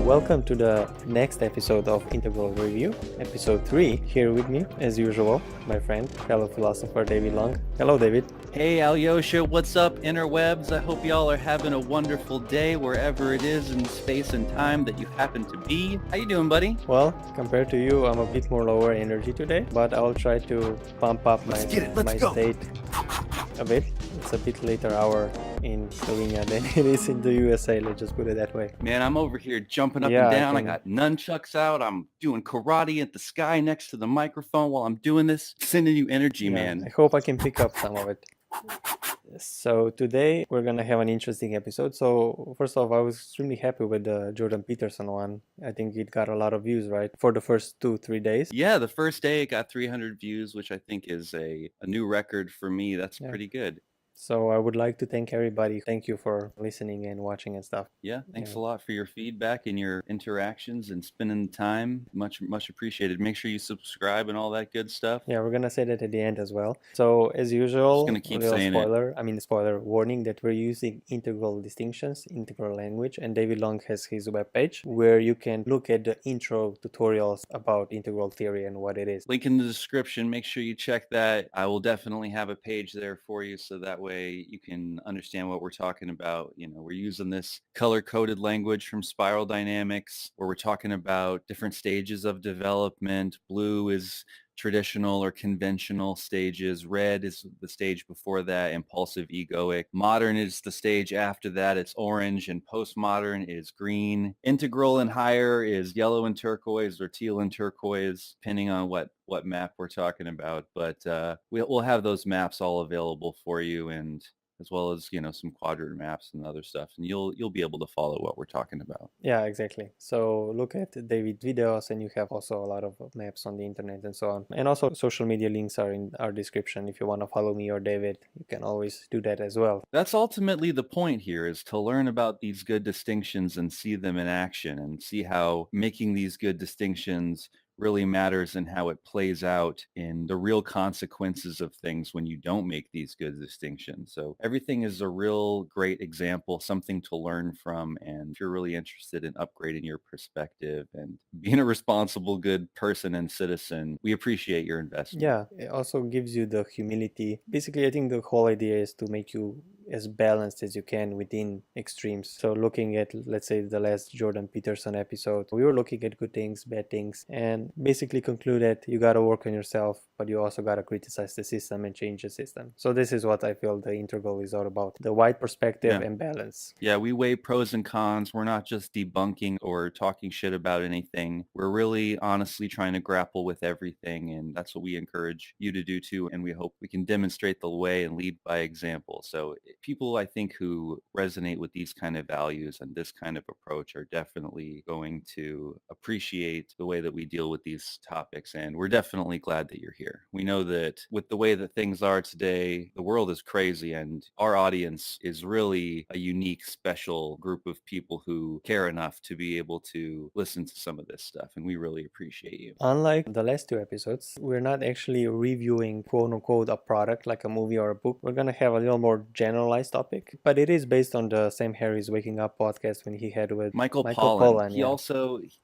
Welcome to the next episode of Integral Review, episode 3. Here with me, as usual, my friend, fellow philosopher David Long. Hello, David. Hey, Aljoša, what's up, interwebs? I hope y'all are having a wonderful day wherever it is in space and time that you happen to be. How you doing, buddy? Well, compared to you, I'm a bit more lower energy today, but I'll try to pump up my state a bit. It's a bit later hour in Slovenia than it is in the USA, let's just put it that way. Man, I'm over here jumping up and down. I got nunchucks out. I'm doing karate at the sky next to the microphone while I'm doing this. Sending you energy, man. I hope I can pick up some of it. So today we're going to have an interesting episode. So first off, I was extremely happy with the Jordan Peterson one. I think it got a lot of views, right? For the first 2-3 days. Yeah, the first day it got 300 views, which I think is a new record for me. That's pretty good. So I would like to thank everybody. Thank you for listening and watching and stuff. Yeah, thanks a lot for your feedback and your interactions and spending the time. Much appreciated. Make sure you subscribe and all that good stuff. Yeah, we're going to say that at the end as well. So as usual, just gonna keep saying spoiler warning that we're using integral distinctions, integral language, and David Long has his webpage where you can look at the intro tutorials about integral theory and what it is. Link in the description. Make sure you check that. I will definitely have a page there for you so that way you can understand what we're talking about. You know, we're using this color-coded language from Spiral Dynamics where we're talking about different stages of development. Blue is traditional or conventional stages. Red is the stage before that, impulsive, egoic. Modern is the stage after that. It's orange, and postmodern is green. Integral and higher is yellow and turquoise, or teal and turquoise, depending on what map we're talking about. But we'll have those maps all available for you, and as well as, you know, some quadrant maps and other stuff, and you'll be able to follow what we're talking about. Yeah, exactly. So look at David's videos, and you have also a lot of maps on the internet and so on. And also social media links are in our description. If you want to follow me or David, you can always do that as well. That's ultimately the point here, is to learn about these good distinctions and see them in action and see how making these good distinctions really matters and how it plays out in the real consequences of things when you don't make these good distinctions. So everything is a real great example, something to learn from. And if you're really interested in upgrading your perspective and being a responsible, good person and citizen, we appreciate your investment. Yeah, it also gives you the humility. Basically, I think the whole idea is to make you as balanced as you can within extremes. So looking at, let's say, the last Jordan Peterson episode, we were looking at good things, bad things, and basically concluded you got to work on yourself, but you also got to criticize the system and change the system. So this is what I feel the integral is all about, the wide perspective and balance. Yeah, we weigh pros and cons. We're not just debunking or talking shit about anything. We're really honestly trying to grapple with everything, and that's what we encourage you to do too, and we hope we can demonstrate the way and lead by example. So people, I think, who resonate with these kind of values and this kind of approach are definitely going to appreciate the way that we deal with these topics, and we're definitely glad that you're here. We know that with the way that things are today, the world is crazy, and our audience is really a unique, special group of people who care enough to be able to listen to some of this stuff, and we really appreciate you. Unlike the last two episodes, we're not actually reviewing quote-unquote a product like a movie or a book. We're going to have a little more generalized topic, but it is based on the Sam Harris Waking Up podcast when he had with Michael Pollan.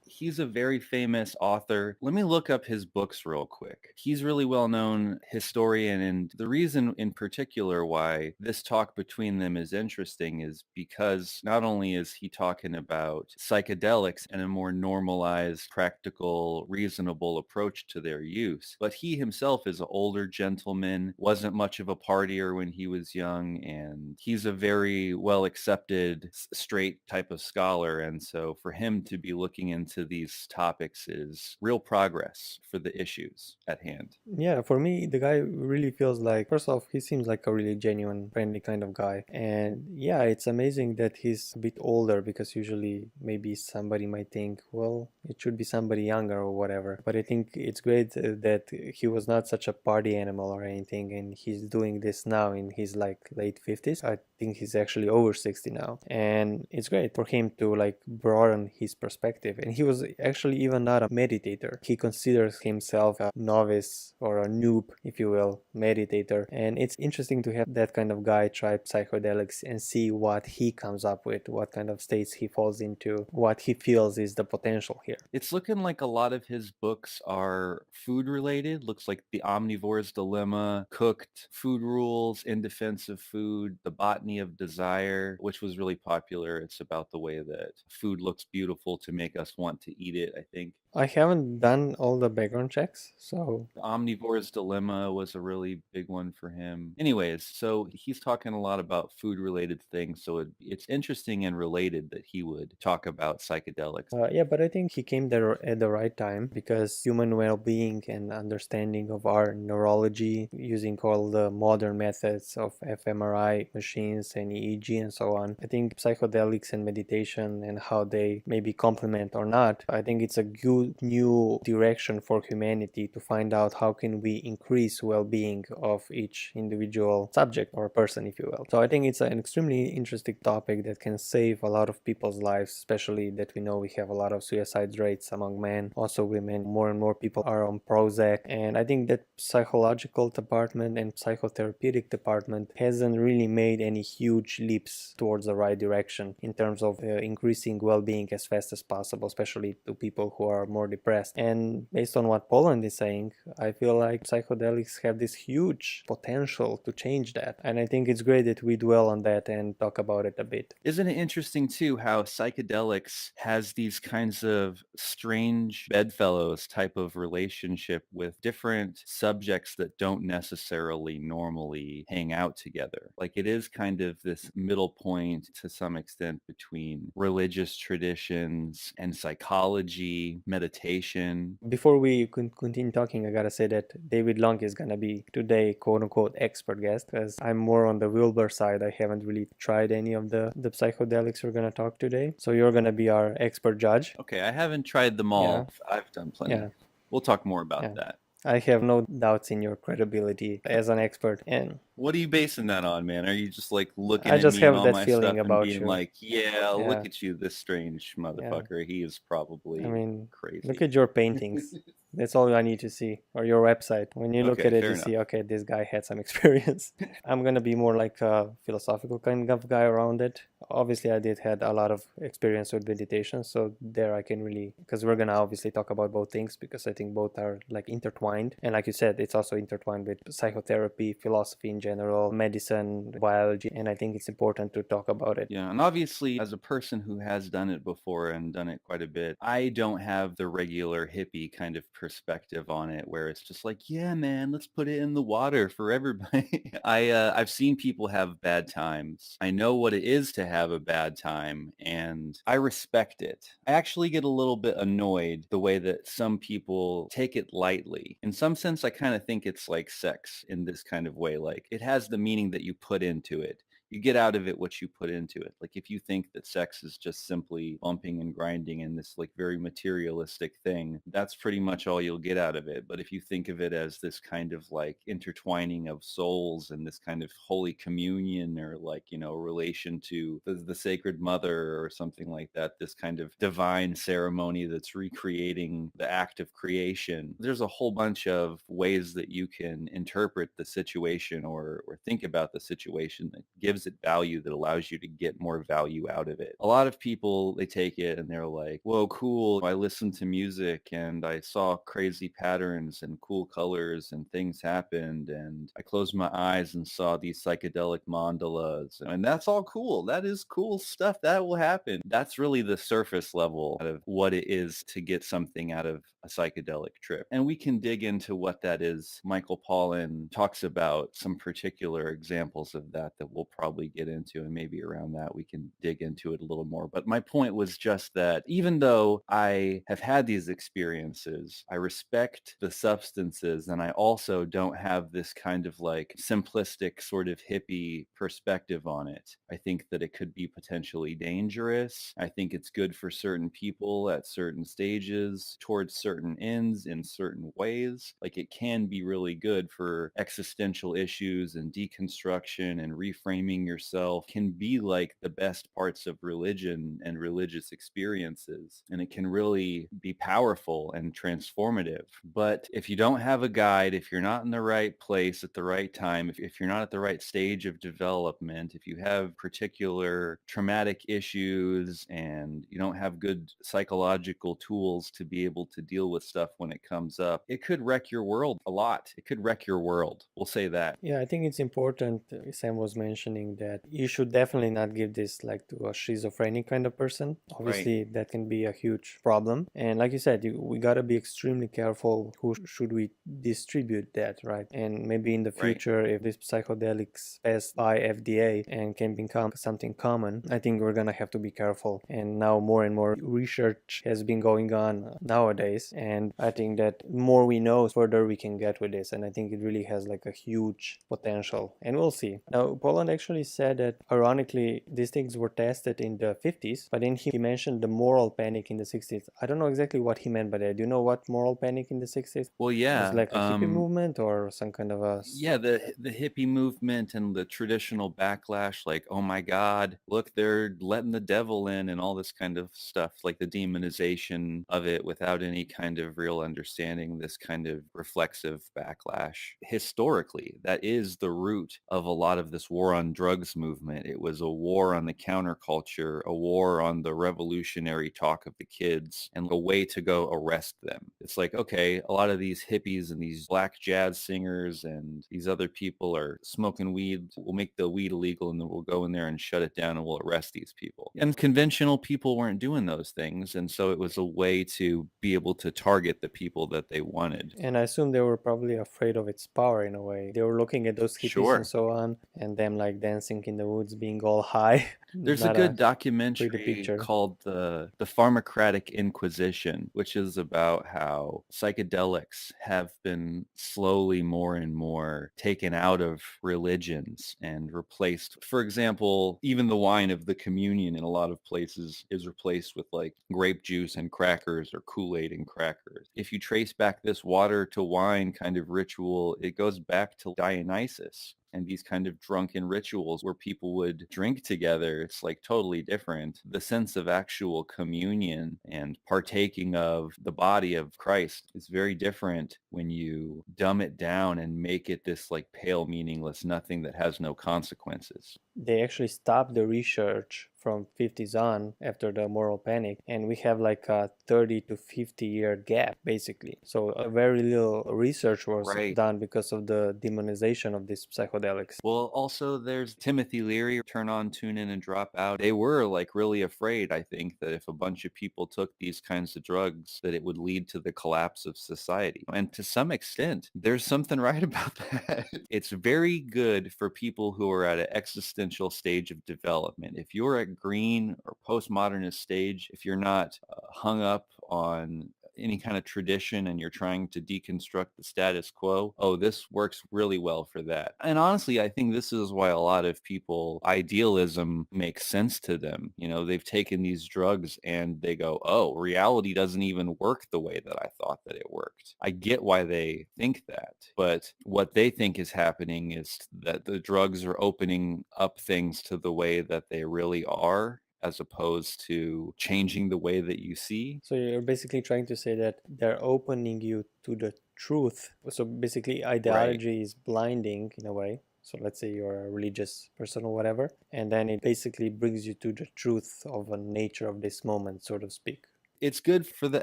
He's a very famous author. Let me look up his books real quick. He's really well-known historian, and the reason in particular why this talk between them is interesting is because not only is he talking about psychedelics and a more normalized, practical, reasonable approach to their use, but he himself is an older gentleman, wasn't much of a partier when he was young, and he's a very well-accepted, straight type of scholar. And so for him to be looking into these topics is real progress for the issues at hand. Yeah, for me, the guy really feels like, first off, he seems like a really genuine, friendly kind of guy. And yeah, it's amazing that he's a bit older, because usually maybe somebody might think, well, it should be somebody younger or whatever. But I think it's great that he was not such a party animal or anything, and he's doing this now in his like late 50s. 60s. I think he's actually over 60 now. And it's great for him to like broaden his perspective. And he was actually even not a meditator. He considers himself a novice or a noob, if you will, meditator. And it's interesting to have that kind of guy try psychedelics and see what he comes up with, what kind of states he falls into, what he feels is the potential here. It's looking like a lot of his books are food related. Looks like The Omnivore's Dilemma, Cooked, Food Rules, In Defense of Food, The Botany of Desire, which was really popular. It's about the way that food looks beautiful to make us want to eat it, I think. I haven't done all the background checks, so The Omnivore's Dilemma was a really big one for him. Anyways, so he's talking a lot about food related things. So it's interesting and related that he would talk about psychedelics. yeah, but I think he came there at the right time because human well-being and understanding of our neurology using all the modern methods of fMRI machines and EEG and so on. I think psychedelics and meditation and how they maybe complement or not, I think it's a good new direction for humanity to find out how can we increase well-being of each individual subject or person, if you will. So I think it's an extremely interesting topic that can save a lot of people's lives, especially that we know we have a lot of suicide rates among men, also women. More and more people are on Prozac, and I think that psychological department and psychotherapeutic department hasn't really made any huge leaps towards the right direction in terms of increasing well-being as fast as possible, especially to people who are more depressed. And based on what Pollan is saying, I feel like psychedelics have this huge potential to change that. And I think it's great that we dwell on that and talk about it a bit. Isn't it interesting too how psychedelics has these kinds of strange bedfellows type of relationship with different subjects that don't necessarily normally hang out together? Like it is kind of this middle point to some extent between religious traditions and psychology, meditation. Before we continue talking, I gotta say that David Long is gonna be today quote-unquote expert guest, because I'm more on the Wilbur side. I haven't really tried any of the psychedelics we're gonna talk today, so you're gonna be our expert judge. Okay, I haven't tried them Yeah. all. I've done plenty. Yeah. We'll talk more about Yeah. that. I have no doubts in your credibility as an expert, and What are you basing that on, man? Are you just like looking I at just me and have all that my feeling stuff and about being you. like, yeah, look Yeah. at you, this strange motherfucker. He is probably I mean, crazy. look at your paintings. That's all I need to see. Or your website. When you look Okay, at it, fair you enough. see, okay, this guy had some experience. I'm gonna be more like a philosophical kind of guy around it. Obviously, I did had a lot of experience with meditation, so there I can really, because we're gonna obviously talk about both things because I think both are like intertwined. And like you said, it's also intertwined with psychotherapy, philosophy in general, medicine, biology, and I think it's important to talk about it. Yeah, and obviously, as a person who has done it before and done it quite a bit, I don't have the regular hippie kind of perspective on it where it's just like, yeah, man, let's put it in the water for everybody. I've seen people have bad times. I know what it is to have a bad time, and I respect it. I actually get a little bit annoyed the way that some people take it lightly. In some sense, I kind of think it's like sex in this kind of way. Like it has the meaning that you put into it. You get out of it what you put into it. Like if you think that sex is just simply bumping and grinding and this like very materialistic thing, that's pretty much all you'll get out of it. But if you think of it as this kind of like intertwining of souls and this kind of holy communion or like, you know, relation to the Sacred Mother or something like that, this kind of divine ceremony that's recreating the act of creation, there's a whole bunch of ways that you can interpret the situation or think about the situation that gives it value, that allows you to get more value out of it. A lot of people, they take it and they're like, whoa, cool. I listened to music and I saw crazy patterns and cool colors and things happened. And I closed my eyes and saw these psychedelic mandalas. And that's all cool. That is cool stuff. That will happen. That's really the surface level of what it is to get something out of a psychedelic trip. And we can dig into what that is. Michael Pollan talks about some particular examples of that we'll probably get into, and maybe around that we can dig into it a little more. But my point was just that even though I have had these experiences, I respect the substances, and I also don't have this kind of like simplistic sort of hippie perspective on it. I think that it could be potentially dangerous. I think it's good for certain people at certain stages, towards certain ends in certain ways. Like it can be really good for existential issues and deconstruction and reframing seeing yourself can be like the best parts of religion and religious experiences. And it can really be powerful and transformative. But if you don't have a guide, if you're not in the right place at the right time, if you're not at the right stage of development, if you have particular traumatic issues and you don't have good psychological tools to be able to deal with stuff when it comes up, it could wreck your world a lot. It could wreck your world. We'll say that. Yeah, I think it's important. Sam was mentioning that you should definitely not give this like to a schizophrenic kind of person. Obviously, that can be a huge problem. And like you said, we gotta be extremely careful who should we distribute that, right? And maybe in the future, if this psychedelics pass by FDA and can become something common, I think we're gonna have to be careful. And now more and more research has been going on nowadays, and I think that more we know, further we can get with this. And I think it really has like a huge potential, and we'll see. Now, Poland actually said that ironically these things were tested in the 50s, but then he mentioned the moral panic in the 60s. I don't know exactly what he meant by that. Do you know what moral panic in the 60s? Well, It was yeah. like a hippie movement or some kind of a... Yeah, the hippie movement and the traditional backlash, like, oh my God, look, they're letting the devil in and all this kind of stuff, like the demonization of it without any kind of real understanding, this kind of reflexive backlash. Historically, that is the root of a lot of this war on drugs movement. It was a war on the counterculture, a war on the revolutionary talk of the kids, and a way to go arrest them. It's like, okay, a lot of these hippies and these black jazz singers and these other people are smoking weed. We'll make the weed illegal and then we'll go in there and shut it down and we'll arrest these people. And conventional people weren't doing those things. And so it was a way to be able to target the people that they wanted. And I assume they were probably afraid of its power in a way. They were looking at those hippies and so on, and them like dancing in the woods, being all high. There's a good documentary called the Pharmacratic Inquisition, which is about how psychedelics have been slowly more and more taken out of religions and replaced. For example, even the wine of the communion in a lot of places is replaced with like grape juice and crackers or Kool-Aid and crackers. If you trace back this water to wine kind of ritual, it goes back to Dionysus and these kind of drunken rituals where people would drink together. It's like totally different. The sense of actual communion and partaking of the body of Christ is very different when you dumb it down and make it this like pale, meaningless nothing that has no consequences. They actually stopped the research from 50s on after the moral panic, and we have like a 30 to 50 year gap basically. So a very little research was done because of the demonization of these psychedelics. Well, also there's Timothy Leary, Turn On, Tune In, and Drop Out. They were like really afraid, I think, that if a bunch of people took these kinds of drugs, that it would lead to the collapse of society. And to some extent, there's something right about that. It's very good for people who are at an existential stage of development. If you're at green or postmodernist stage, if you're not hung up on any kind of tradition and you're trying to deconstruct the status quo, oh, this works really well for that. And honestly, I think this is why a lot of people, idealism makes sense to them. You know, they've taken these drugs and they go, oh, reality doesn't even work the way that I thought that it worked. I get why they think that. But what they think is happening is that the drugs are opening up things to the way that they really are, as opposed to changing the way that you see. So you're basically trying to say that they're opening you to the truth. So basically ideology is blinding in a way. So let's say you're a religious person or whatever, and then it basically brings you to the truth of the nature of this moment, so to speak. It's good for the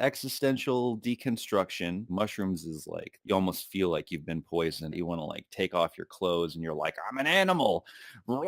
existential deconstruction. Mushrooms is like, you almost feel like you've been poisoned. You want to like take off your clothes and you're like, I'm an animal. You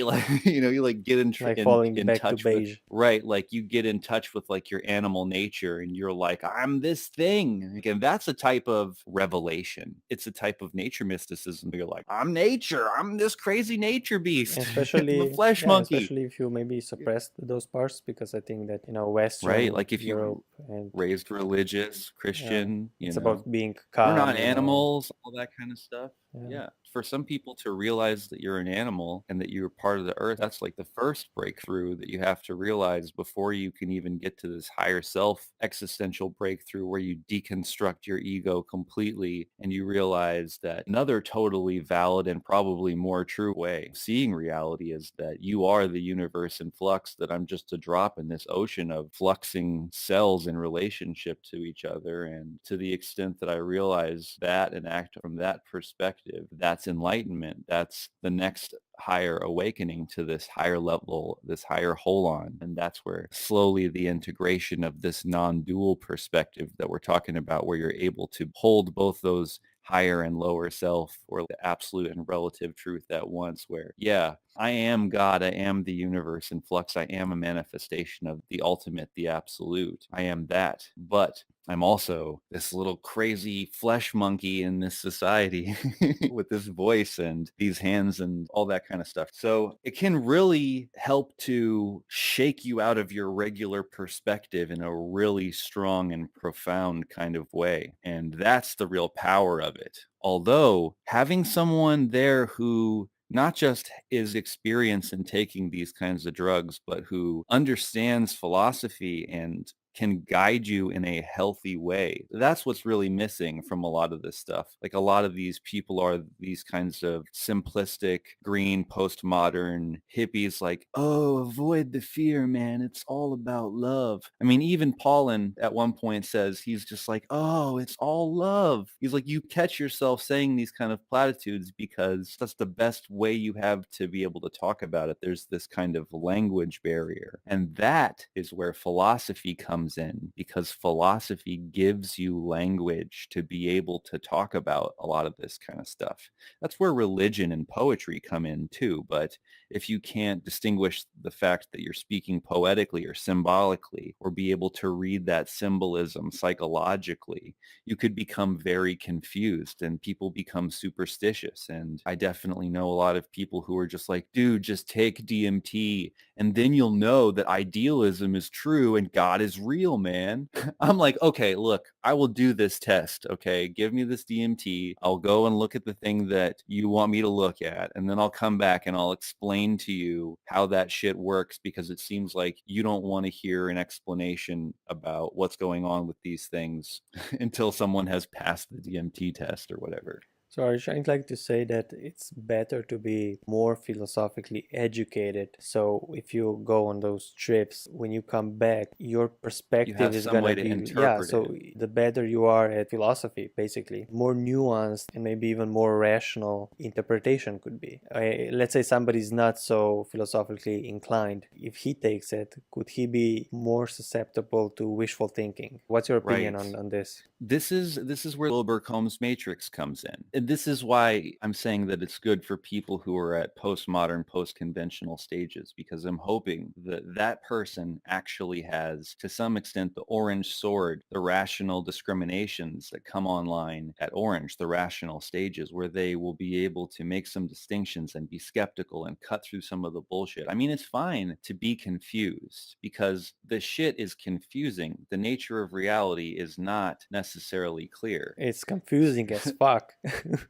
like, you like get in touch with, like you get in touch with like your animal nature and you're like, I'm this thing. Again, that's a type of revelation. It's a type of nature mysticism. You're like, I'm nature. I'm this crazy nature beast. Especially I'm a flesh monkey. Especially if you maybe suppressed those parts, because I think that, Western, like if Europe and raised religious, Christian, it's about being calm. We're not animals, all that kind of stuff. Yeah. Yeah. For some people to realize that you're an animal and that you're part of the earth, that's like the first breakthrough that you have to realize before you can even get to this higher self existential breakthrough where you deconstruct your ego completely and you realize that another totally valid and probably more true way of seeing reality is that you are the universe in flux, that I'm just a drop in this ocean of fluxing cells in relationship to each other. And to the extent that I realize that and act from that perspective, that's enlightenment. That's the next higher awakening to this higher level, this higher whole on. And that's where slowly the integration of this non-dual perspective that we're talking about, where you're able to hold both those higher and lower self, or the absolute and relative truth at once, where, yeah, I am God, I am the universe in flux, I am a manifestation of the ultimate, the absolute. I am that. But I'm also this little crazy flesh monkey in this society with this voice and these hands and all that kind of stuff. So it can really help to shake you out of your regular perspective in a really strong and profound kind of way. And that's the real power of it. Although having someone there who not just is experienced in taking these kinds of drugs, but who understands philosophy and can guide you in a healthy way. That's what's really missing from a lot of this stuff. Like, a lot of these people are these kinds of simplistic, green, postmodern hippies, like, oh, avoid the fear, man. It's all about love. I mean, even Pollan at one point says, he's just like, oh, it's all love. He's like, you catch yourself saying these kind of platitudes because that's the best way you have to be able to talk about it. There's this kind of language barrier. And that is where philosophy comes in, because philosophy gives you language to be able to talk about a lot of this kind of stuff. That's where religion and poetry come in too. But if you can't distinguish the fact that you're speaking poetically or symbolically, or be able to read that symbolism psychologically, you could become very confused and people become superstitious. And I definitely know a lot of people who are just like, dude, just take DMT and then you'll know that idealism is true and God is real, man. I'm like, okay, look, I will do this test. Okay, give me this DMT. I'll go and look at the thing that you want me to look at, and then I'll come back and I'll explain to you how that shit works, because it seems like you don't want to hear an explanation about what's going on with these things until someone has passed the DMT test or whatever. So are you trying like to say that it's better to be more philosophically educated? So if you go on those trips, when you come back, your You perspective have is some way gonna to be, yeah, interpret so it. the better you are at philosophy, basically, more nuanced and maybe even more rational interpretation could be. Let's say somebody's not so philosophically inclined. If he takes it, could he be more susceptible to wishful thinking? What's your opinion Right. on this? This is where Wilbur Combs matrix comes in. And this is why I'm saying that it's good for people who are at postmodern, post-conventional stages, because I'm hoping that that person actually has, to some extent, the orange sword, the rational discriminations that come online at orange, the rational stages, where they will be able to make some distinctions and be skeptical and cut through some of the bullshit. I mean, it's fine to be confused, because the shit is confusing. The nature of reality is not necessarily clear. It's confusing as fuck.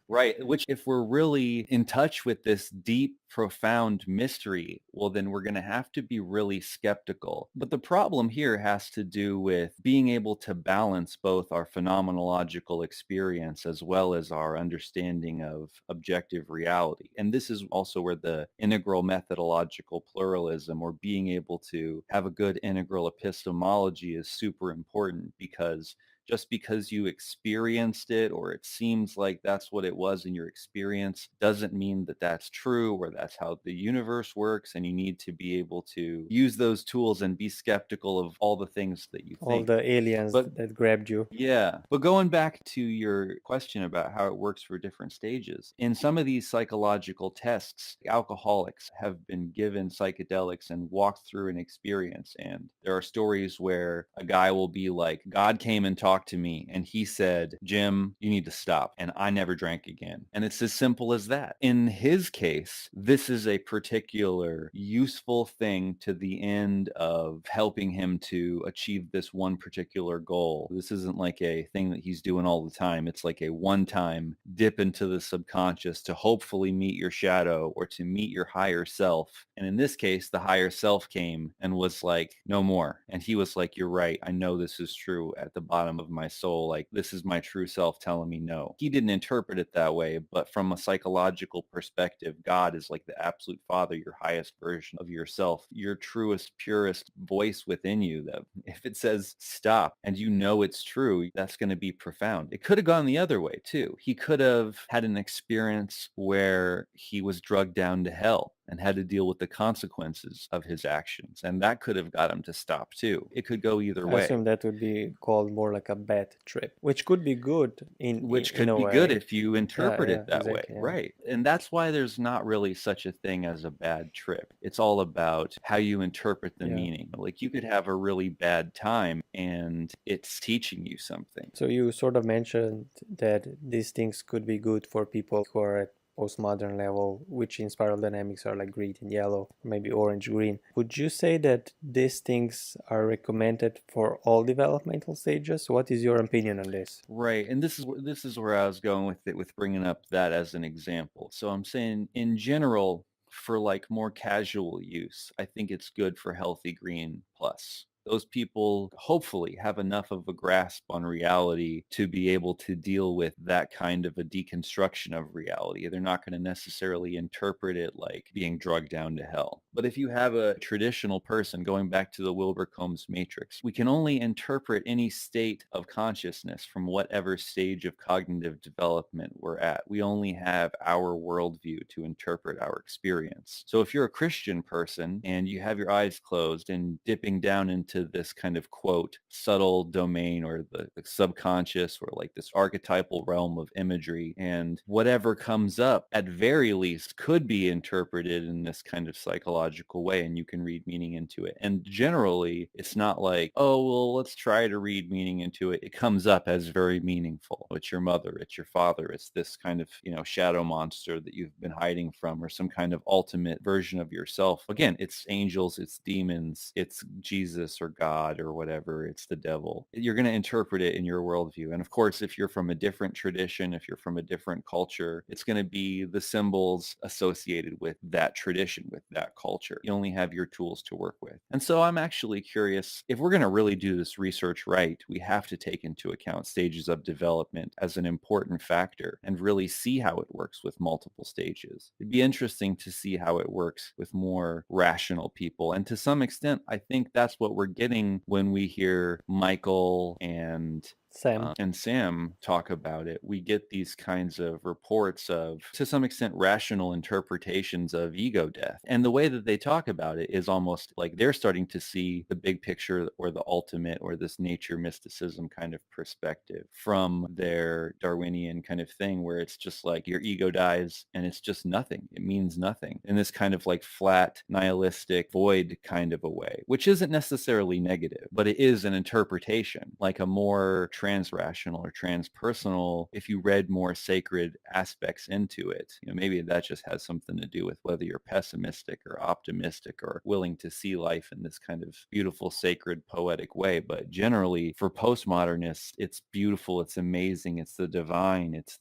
Right. Which, if we're really in touch with this deep, profound mystery, well, then we're going to have to be really skeptical. But the problem here has to do with being able to balance both our phenomenological experience as well as our understanding of objective reality. And this is also where the integral methodological pluralism, or being able to have a good integral epistemology, is super important, because just because you experienced it, or it seems like that's what it was in your experience, doesn't mean that that's true or that's how the universe works. And you need to be able to use those tools and be skeptical of all the things that you All think. the aliens But that grabbed you. yeah. But going back to your question about how it works for different stages, in some of these psychological tests, alcoholics have been given psychedelics and walked through an experience. And there are stories where a guy will be like, God came and talked talked to me and he said, Jim, you need to stop. And I never drank again. And it's as simple as that. In his case, this is a particular useful thing to the end of helping him to achieve this one particular goal. This isn't like a thing that he's doing all the time. It's like a one-time dip into the subconscious to hopefully meet your shadow or to meet your higher self. And in this case, the higher self came and was like, no more. And he was like, you're right. I know this is true at the bottom of my soul. Like, this is my true self telling me no. He didn't interpret it that way, but from a psychological perspective, God is like the absolute father, your highest version of yourself, your truest, purest voice within you. That if it says stop and you know it's true, that's going to be profound. It could have gone the other way too. He could have had an experience where he was drugged down to hell and had to deal with the consequences of his actions. And that could have got him to stop too. It could go either I way. assume that would be called more like a bad trip, which could be good Which in could a be way. good if you interpret it that way. Exactly, yeah. Right. And that's why there's not really such a thing as a bad trip. It's all about how you interpret the Yeah. meaning. Like you could have a really bad time and it's teaching you something. So you sort of mentioned that these things could be good for people who are at postmodern level, which in spiral dynamics are like green and yellow, maybe orange green. Would you say that these things are recommended for all developmental stages? What is your opinion on this? Right. And this is where I was going with it, with bringing up that as an example. So I'm saying in general, for like more casual use, I think it's good for healthy green plus. Those people hopefully have enough of a grasp on reality to be able to deal with that kind of a deconstruction of reality. They're not going to necessarily interpret it like being drugged down to hell. But if you have a traditional person, going back to the Wilbur Combs matrix, we can only interpret any state of consciousness from whatever stage of cognitive development we're at. We only have our worldview to interpret our experience. So if you're a Christian person and you have your eyes closed and dipping down into this kind of, quote, subtle domain or the subconscious or like this archetypal realm of imagery, and whatever comes up at very least could be interpreted in this kind of psychological way, and you can read meaning into it. And generally it's not like, oh well, let's try to read meaning into it. It comes up as very meaningful. It's your mother, it's your father, it's this kind of, shadow monster that you've been hiding from, or some kind of ultimate version of yourself. Again, it's angels, it's demons, it's Jesus or God or whatever, it's the devil. You're going to interpret it in your worldview. And of course, if you're from a different tradition, if you're from a different culture, it's going to be the symbols associated with that tradition, with that culture. You only have your tools to work with. And so I'm actually curious, if we're going to really do this research right, we have to take into account stages of development as an important factor and really see how it works with multiple stages. It'd be interesting to see how it works with more rational people. And to some extent, I think that's what we're getting when we hear Michael and Sam talk about it. We get these kinds of reports of, to some extent, rational interpretations of ego death. And the way that they talk about it is almost like they're starting to see the big picture or the ultimate or this nature mysticism kind of perspective from their Darwinian kind of thing, where it's just like your ego dies and it's just nothing. It means nothing in this kind of like flat, nihilistic, void kind of a way, which isn't necessarily negative, but it is an interpretation, like a more trans-rational or transpersonal, if you read more sacred aspects into it. Maybe that just has something to do with whether you're pessimistic or optimistic or willing to see life in this kind of beautiful, sacred, poetic way. But generally, for postmodernists, it's beautiful, it's amazing, it's the divine, it's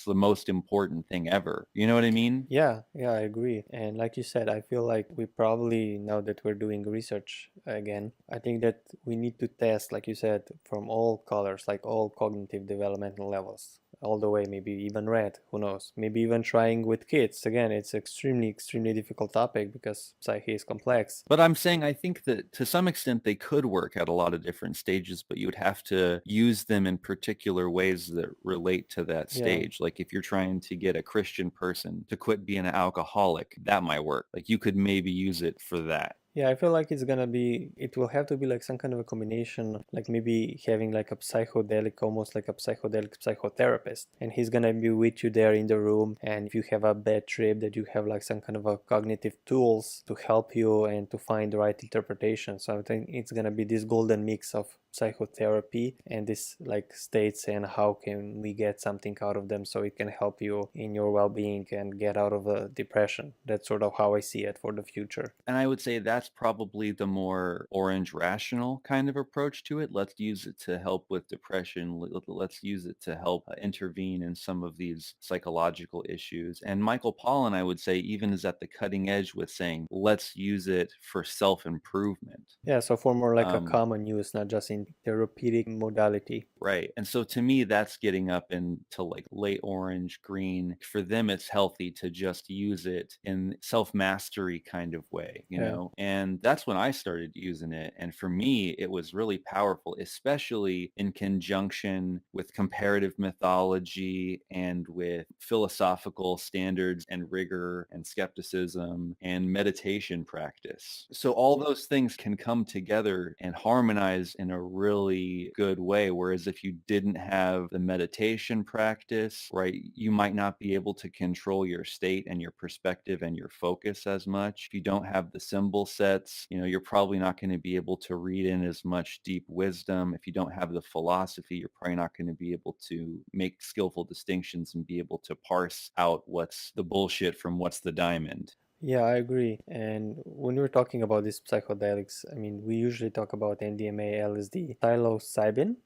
the most important thing ever. You know what I mean? Yeah, I agree. And like you said, I feel like we probably, now that we're doing research again, I think that we need to test, like you said, from all colors, like all cognitive developmental levels, all the way, maybe even red, who knows, maybe even trying with kids. Again, it's extremely difficult topic because psyche is complex. But I'm saying I think that to some extent they could work at a lot of different stages, but you would have to use them in particular ways that relate to that stage. Like if you're trying to get a Christian person to quit being an alcoholic, that might work. Like you could maybe use it for that. Yeah, I feel like it will have to be like some kind of a combination, like maybe having like a psychedelic, almost like a psychedelic psychotherapist, and he's gonna be with you there in the room, and if you have a bad trip, that you have like some kind of a cognitive tools to help you and to find the right interpretation. So I think it's gonna be this golden mix of psychotherapy and this like states, and how can we get something out of them so it can help you in your well-being and get out of a depression. That's sort of how I see it for the future. And I would say that's probably the more orange rational kind of approach to it. Let's use it to help with depression. Let's use it to help intervene in some of these psychological issues. And Michael Pollan, I would say, even is at the cutting edge with saying, let's use it for self-improvement. Yeah, so for more like a common use, not just in therapeutic modality. Right. And so to me, that's getting up into like late orange, green. For them, it's healthy to just use it in self-mastery kind of way, you Yeah. know? And that's when I started using it. And for me, it was really powerful, especially in conjunction with comparative mythology and with philosophical standards and rigor and skepticism and meditation practice. So all those things can come together and harmonize in a really good way. Whereas if you didn't have the meditation practice, right, you might not be able to control your state and your perspective and your focus as much. If you don't have the symbol sets, you know, you're probably not going to be able to read in as much deep wisdom. If you don't have the philosophy, you're probably not going to be able to make skillful distinctions and be able to parse out what's the bullshit from what's the diamond. Yeah, I agree. And when we're talking about these psychedelics, I mean, we usually talk about NDMA, LSD, Psilocybin,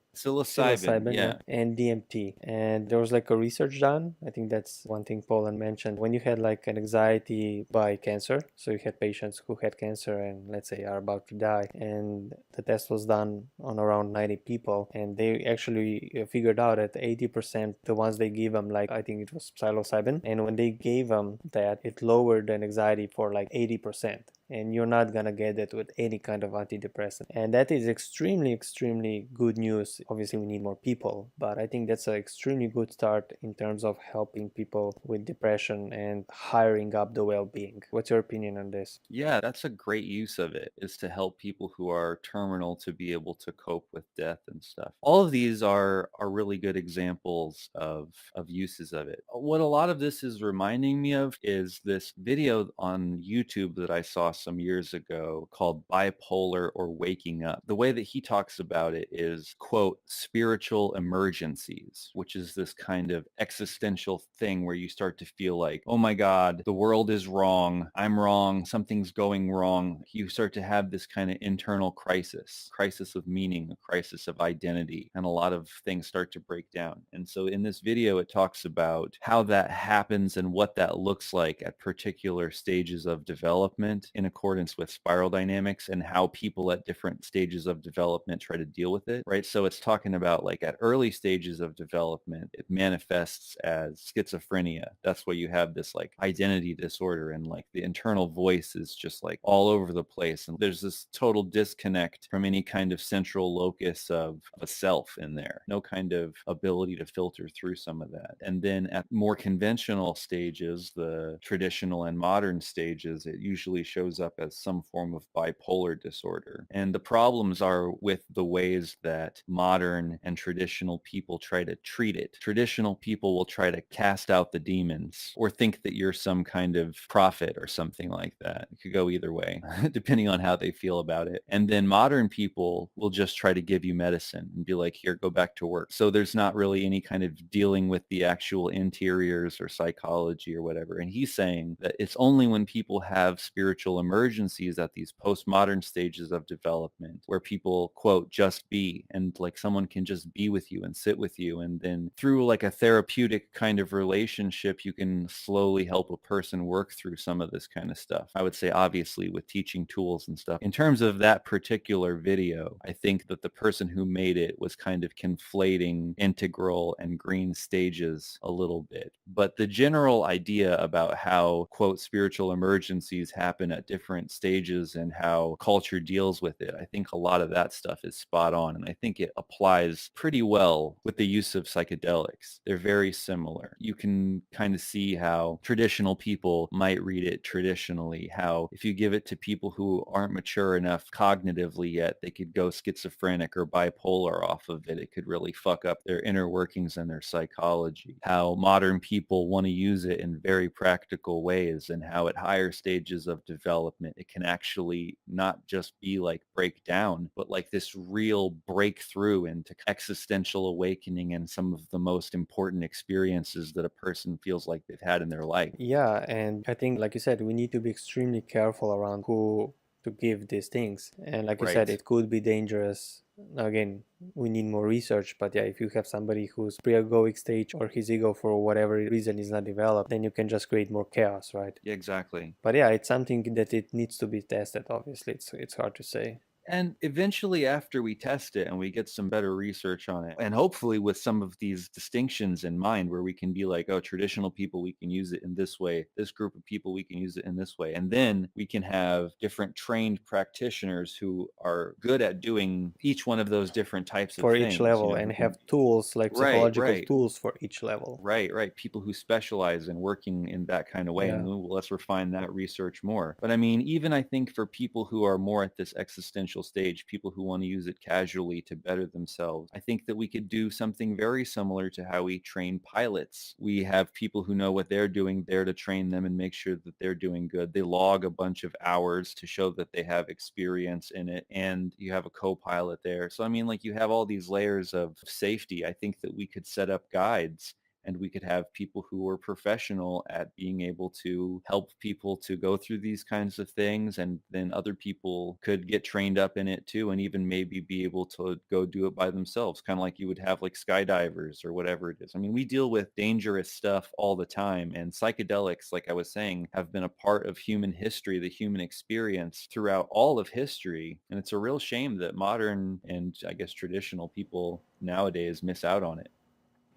yeah, yeah. and DMT. And there was like a research done. I think that's one thing Poland mentioned. When you had like an anxiety by cancer, so you had patients who had cancer and let's say are about to die, and the test was done on around 90 people, and they actually figured out that 80% the ones they gave them, like I think it was psilocybin, and when they gave them that, it lowered the anxiety for like 80%. And you're not gonna get that with any kind of antidepressant. And that is extremely, extremely good news. Obviously, we need more people, but I think that's an extremely good start in terms of helping people with depression and hiring up the well-being. What's your opinion on this? Yeah, that's a great use of it, is to help people who are terminal to be able to cope with death and stuff. All of these are really good examples of uses of it. What a lot of this is reminding me of is this video on YouTube that I saw some years ago called Bipolar or Waking Up. The way that he talks about it is, quote, spiritual emergencies, which is this kind of existential thing where you start to feel like, oh my God, the world is wrong. I'm wrong. Something's going wrong. You start to have this kind of internal crisis of meaning, a crisis of identity, and a lot of things start to break down. And so in this video, it talks about how that happens and what that looks like at particular stages of development in accordance with spiral dynamics, and how people at different stages of development try to deal with it, right? So it's talking about like at early stages of development, it manifests as schizophrenia. That's where you have this like identity disorder, and like the internal voice is just like all over the place. And there's this total disconnect from any kind of central locus of a self in there. No kind of ability to filter through some of that. And then at more conventional stages, the traditional and modern stages, it usually shows up as some form of bipolar disorder. And the problems are with the ways that modern and traditional people try to treat it. Traditional people will try to cast out the demons or think that you're some kind of prophet or something like that. It could go either way, depending on how they feel about it. And then modern people will just try to give you medicine and be like, here, go back to work. So there's not really any kind of dealing with the actual interiors or psychology or whatever. And he's saying that it's only when people have spiritual emergencies at these postmodern stages of development where people, quote, just be, and like someone can just be with you and sit with you. And then through like a therapeutic kind of relationship, you can slowly help a person work through some of this kind of stuff. I would say obviously with teaching tools and stuff. In terms of that particular video, I think that the person who made it was kind of conflating integral and green stages a little bit. But the general idea about how, quote, spiritual emergencies happen at different stages and how culture deals with it, I think a lot of that stuff is spot on. And I think it applies pretty well with the use of psychedelics. They're very similar. You can kind of see how traditional people might read it traditionally, how if you give it to people who aren't mature enough cognitively yet, they could go schizophrenic or bipolar off of it. It could really fuck up their inner workings and their psychology. How modern people want to use it in very practical ways, and how at higher stages of development, development, it can actually not just be like breakdown, but like this real breakthrough into existential awakening and some of the most important experiences that a person feels like they've had in their life. Yeah, and I think, like you said, we need to be extremely careful around who to give these things. And like you said, Right. it could be dangerous. Again, we need more research, but yeah, if you have somebody who's pre-egoic stage or his ego for whatever reason is not developed, then you can just create more chaos, right? Yeah, exactly. But yeah, it's something that it needs to be tested, obviously. It's hard to say. And eventually, after we test it and we get some better research on it, and hopefully with some of these distinctions in mind, where we can be like, oh, traditional people, we can use it in this way. This group of people, we can use it in this way. And then we can have different trained practitioners who are good at doing each one of those different types of For each things, level, who and can, have tools, like right, psychological right. tools for each level. Right. People who specialize in working in that kind of way. Yeah. And well, let's refine that research more. But I mean, even I think for people who are more at this existential stage, people who want to use it casually to better themselves, I think that we could do something very similar to how we train pilots. We have people who know what they're doing there to train them and make sure that they're doing good. They log a bunch of hours to show that they have experience in it, and you have a co-pilot there. So I mean, like, you have all these layers of safety. I think that we could set up guides, and we could have people who are professional at being able to help people to go through these kinds of things, and then other people could get trained up in it too, and even maybe be able to go do it by themselves, kind of like you would have like skydivers or whatever it is. I mean, we deal with dangerous stuff all the time, and psychedelics, like I was saying, have been a part of human history, the human experience throughout all of history, and it's a real shame that modern and I guess traditional people nowadays miss out on it.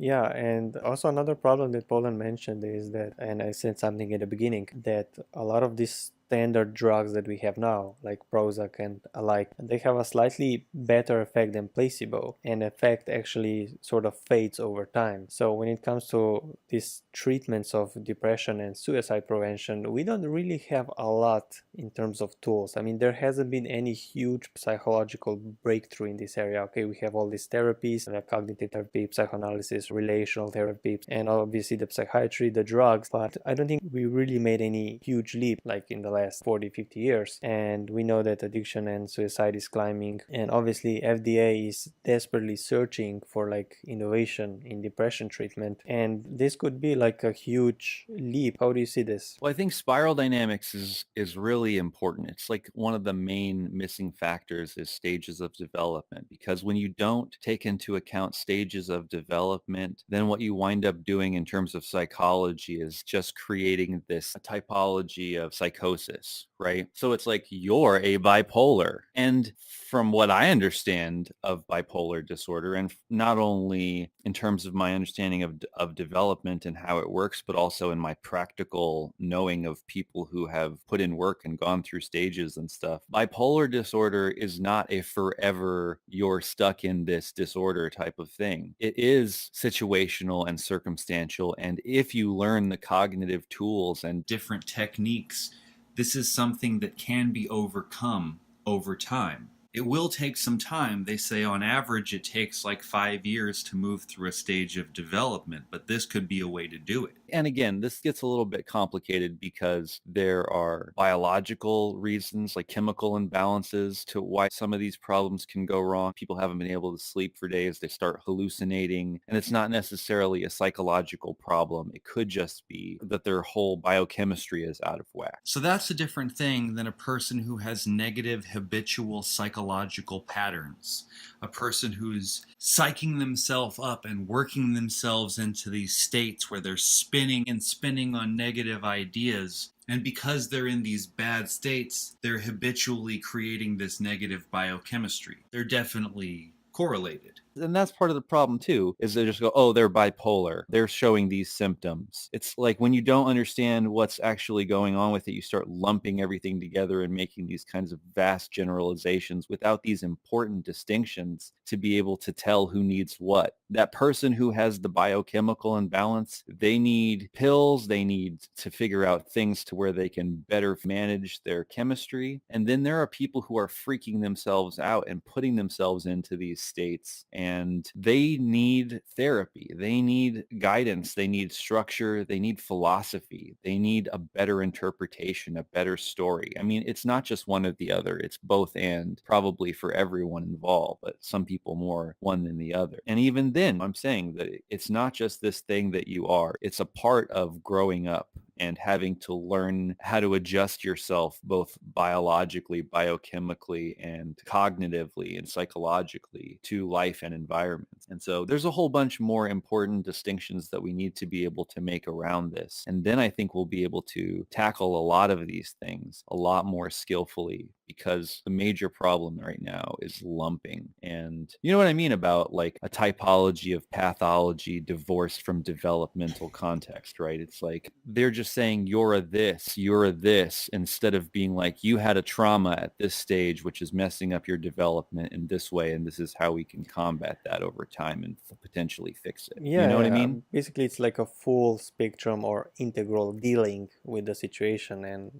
Yeah, and also another problem that Poland mentioned is that, and I said something at the beginning, that a lot of these standard drugs that we have now, like Prozac and alike, they have a slightly better effect than placebo, and effect actually sort of fades over time. So when it comes to these treatments of depression and suicide prevention, we don't really have a lot in terms of tools. I mean, there hasn't been any huge psychological breakthrough in this area. Okay, we have all these therapies, like cognitive therapy, psychoanalysis, relational therapy, and obviously the psychiatry, the drugs, but I don't think we really made any huge leap like in the last 40-50 years. And we know that addiction and suicide is climbing, and obviously FDA is desperately searching for like innovation in depression treatment, and this could be like a huge leap. How do you see this? Well, I think spiral dynamics is really important. It's like one of the main missing factors is stages of development, because when you don't take into account stages of development, then what you wind up doing in terms of psychology is just creating this typology of psychosis, right? So it's like you're a bipolar. And from what I understand of bipolar disorder, and not only in terms of my understanding of development and how it works, but also in my practical knowing of people who have put in work and gone through stages and stuff, bipolar disorder is not a forever you're stuck in this disorder type of thing. It is situational and circumstantial. And if you learn the cognitive tools and different techniques, this is something that can be overcome over time. It will take some time. They say on average it takes like 5 years to move through a stage of development, but this could be a way to do it. And again, this gets a little bit complicated because there are biological reasons, like chemical imbalances, to why some of these problems can go wrong. People haven't been able to sleep for days. They start hallucinating, and it's not necessarily a psychological problem. It could just be that their whole biochemistry is out of whack. So that's a different thing than a person who has negative habitual psychological patterns. A person who's psyching themselves up and working themselves into these states where they're spinning and spinning on negative ideas. And because they're in these bad states, they're habitually creating this negative biochemistry. They're definitely correlated. And that's part of the problem too, is they just go, oh, they're bipolar. They're showing these symptoms. It's like when you don't understand what's actually going on with it, you start lumping everything together and making these kinds of vast generalizations without these important distinctions to be able to tell who needs what. That person who has the biochemical imbalance, they need pills, they need to figure out things to where they can better manage their chemistry. And then there are people who are freaking themselves out and putting themselves into these states, and and they need therapy. They need guidance. They need structure. They need philosophy. They need a better interpretation, a better story. I mean, it's not just one or the other. It's both and, probably for everyone involved, but some people more one than the other. And even then, I'm saying that it's not just this thing that you are. It's a part of growing up and having to learn how to adjust yourself both biologically, biochemically, and cognitively and psychologically to life and environment. And so there's a whole bunch more important distinctions that we need to be able to make around this. And then I think we'll be able to tackle a lot of these things a lot more skillfully, because the major problem right now is lumping. And you know what I mean about like a typology of pathology divorced from developmental context, right? It's like they're just saying you're a this, instead of being like, you had a trauma at this stage, which is messing up your development in this way, and this is how we can combat that over time and potentially fix it. You Yeah, know what I yeah. mean? Basically, it's like a full spectrum or integral dealing with the situation, and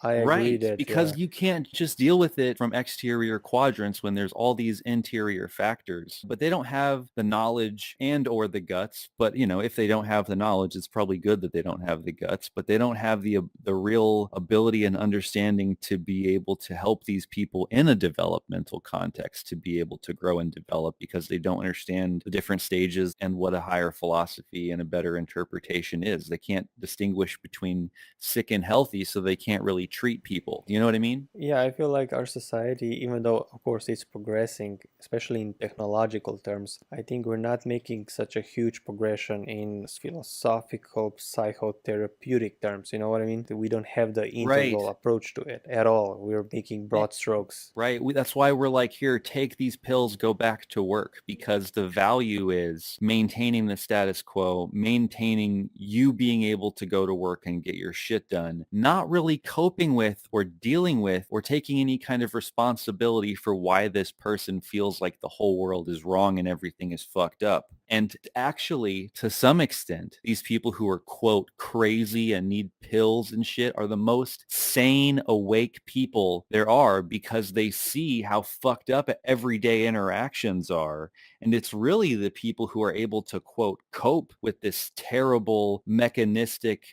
I agree Right, that, yeah. because you can't just deal with it from exterior quadrants when there's all these interior factors, but they don't have the knowledge and or the guts. But, you know, if they don't have the knowledge, it's probably good that they don't have the guts, but they don't have the real ability and understanding to be able to help these people in a developmental context to be able to grow and develop, because they don't understand the different stages and what a higher philosophy and a better interpretation is. They can't distinguish between sick and healthy, so they can't really treat people. You know what I mean? Yeah, I feel like our society, even though of course it's progressing, especially in technological terms, I think we're not making such a huge progression in philosophical, psychotherapeutic terms. You know what I mean? We don't have the Right. integral approach to it at all. We're making Eh, broad strokes. Right. That's why we're like, here, take these pills, go back to work, because the value is maintaining the status quo, maintaining you being able to go to work and get your shit done, not really coping with or dealing with or taking any kind of responsibility for why this person feels like the whole world is wrong and everything is fucked up. And actually, to some extent, these people who are, quote, crazy and need pills and shit are the most sane, awake people there are, because they see how fucked up everyday interactions are. And it's really the people who are able to, quote, cope with this terrible, mechanistic,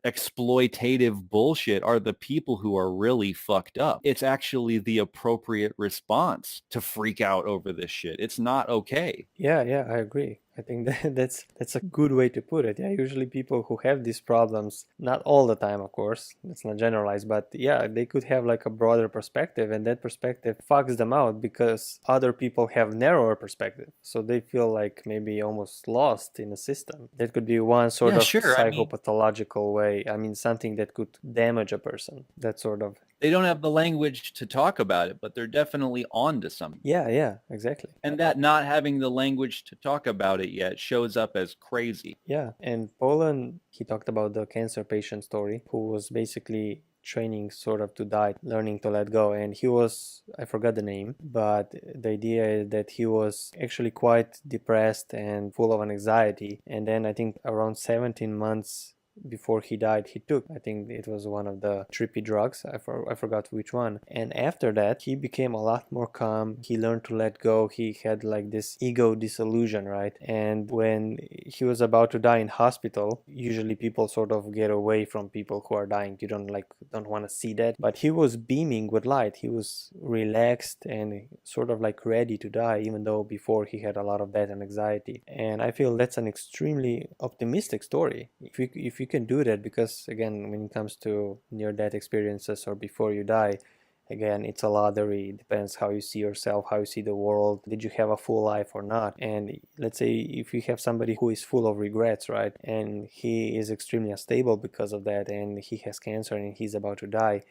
exploitative bullshit are the people who are really fucked up. It's actually the appropriate response to freak out over this shit. It's not okay. Yeah, yeah, I agree. I think that's a good way to put it. Yeah, usually people who have these problems, not all the time, of course, let's not generalize, but yeah, they could have like a broader perspective, and that perspective fucks them out because other people have narrower perspective. So they feel like maybe almost lost in a system. That could be one sort Yeah, of sure. I mean, psychopathological way. I mean, something that could damage a person. That sort of. they don't have the language to talk about it, but they're definitely on to something. Yeah, yeah, exactly. And that not having the language to talk about it yet shows up as crazy. Yeah, and Poland, he talked about the cancer patient story who was basically training sort of to die, learning to let go. And he was, I forgot the name, but the idea is that he was actually quite depressed and full of anxiety. And then I think around 17 months before he died, he took, I think it was one of the trippy drugs, I forgot which one. And after that he became a lot more calm. He learned to let go. He had like this ego dissolution, right? And when he was about to die in hospital, usually people sort of get away from people who are dying. You don't want to see that, but he was beaming with light. He was relaxed and sort of like ready to die, even though before he had a lot of that and anxiety. And I feel that's an extremely optimistic story if you can do that, because again, when it comes to near-death experiences or before you die, again, it's a lottery. It depends how you see yourself, how you see the world. Did you have a full life or not? And let's say if you have somebody who is full of regrets, right, and he is extremely unstable because of that, and he has cancer and he's about to die,